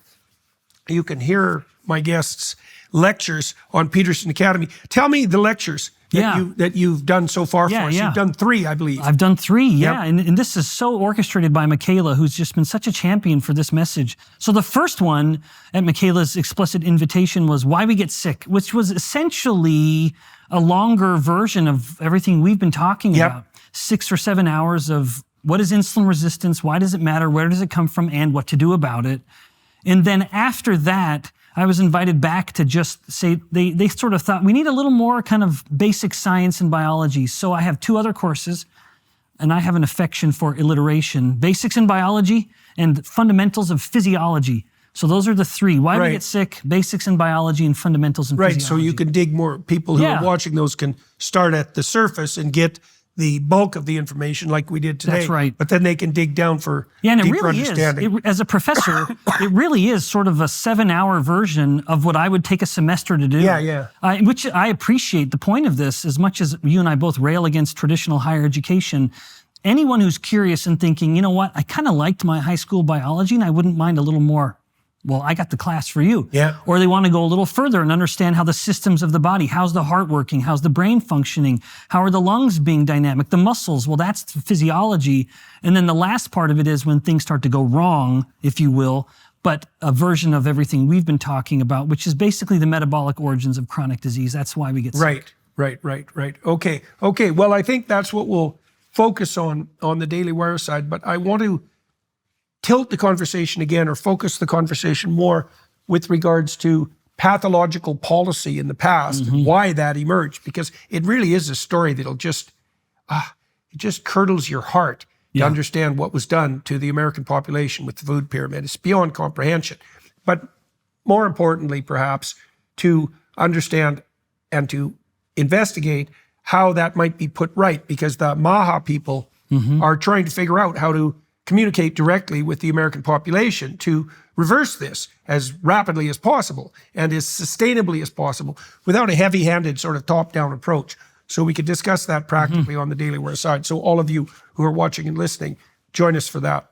Speaker 2: you can hear my guests' lectures on Peterson Academy. Tell me the lectures that you've done so far for us. You've done 3, I believe.
Speaker 1: I've done 3, and this is so orchestrated by Michaela, who's just been such a champion for this message. So the first one at Michaela's explicit invitation was Why We Get Sick, which was essentially a longer version of everything we've been talking about. 6 or 7 hours of what is insulin resistance, why does it matter, where does it come from, and what to do about it. And then after that, I was invited back to just say, they sort of thought, we need a little more kind of basic science and biology. So I have 2 other courses, and I have an affection for alliteration, basics in biology and fundamentals of physiology. So those are the 3, why we get sick, basics in biology, and fundamentals in physiology.
Speaker 2: Right, so you can dig more, people who are watching those can start at the surface and get the bulk of the information like we did today.
Speaker 1: That's right.
Speaker 2: But then they can dig down for
Speaker 1: and it
Speaker 2: deeper
Speaker 1: really
Speaker 2: understanding.
Speaker 1: Is. As a professor, it really is sort of a 7-hour version of what I would take a semester to do. Which I appreciate the point of this, as much as you and I both rail against traditional higher education. Anyone who's curious and thinking, you know what, I kind of liked my high school biology and I wouldn't mind a little more. Well, I got the class for you. Or they want to go a little further and understand how the systems of the body, how's the heart working, how's the brain functioning, how are the lungs being dynamic, the muscles, well, that's physiology. And then the last part of it is when things start to go wrong, if you will, but a version of everything we've been talking about, which is basically the metabolic origins of chronic disease. That's why we get sick.
Speaker 2: Right. Okay. Well, I think that's what we'll focus on the Daily Wire side, but I want to tilt the conversation again, or focus the conversation more with regards to pathological policy in the past and why that emerged, because it really is a story that'll just, it just curdles your heart to understand what was done to the American population with the food pyramid. It's beyond comprehension. But more importantly, perhaps, to understand and to investigate how that might be put right, because the MAHA people are trying to figure out how to communicate directly with the American population to reverse this as rapidly as possible and as sustainably as possible without a heavy-handed sort of top-down approach. So we could discuss that practically on the Daily Wire side. So all of you who are watching and listening, join us for that.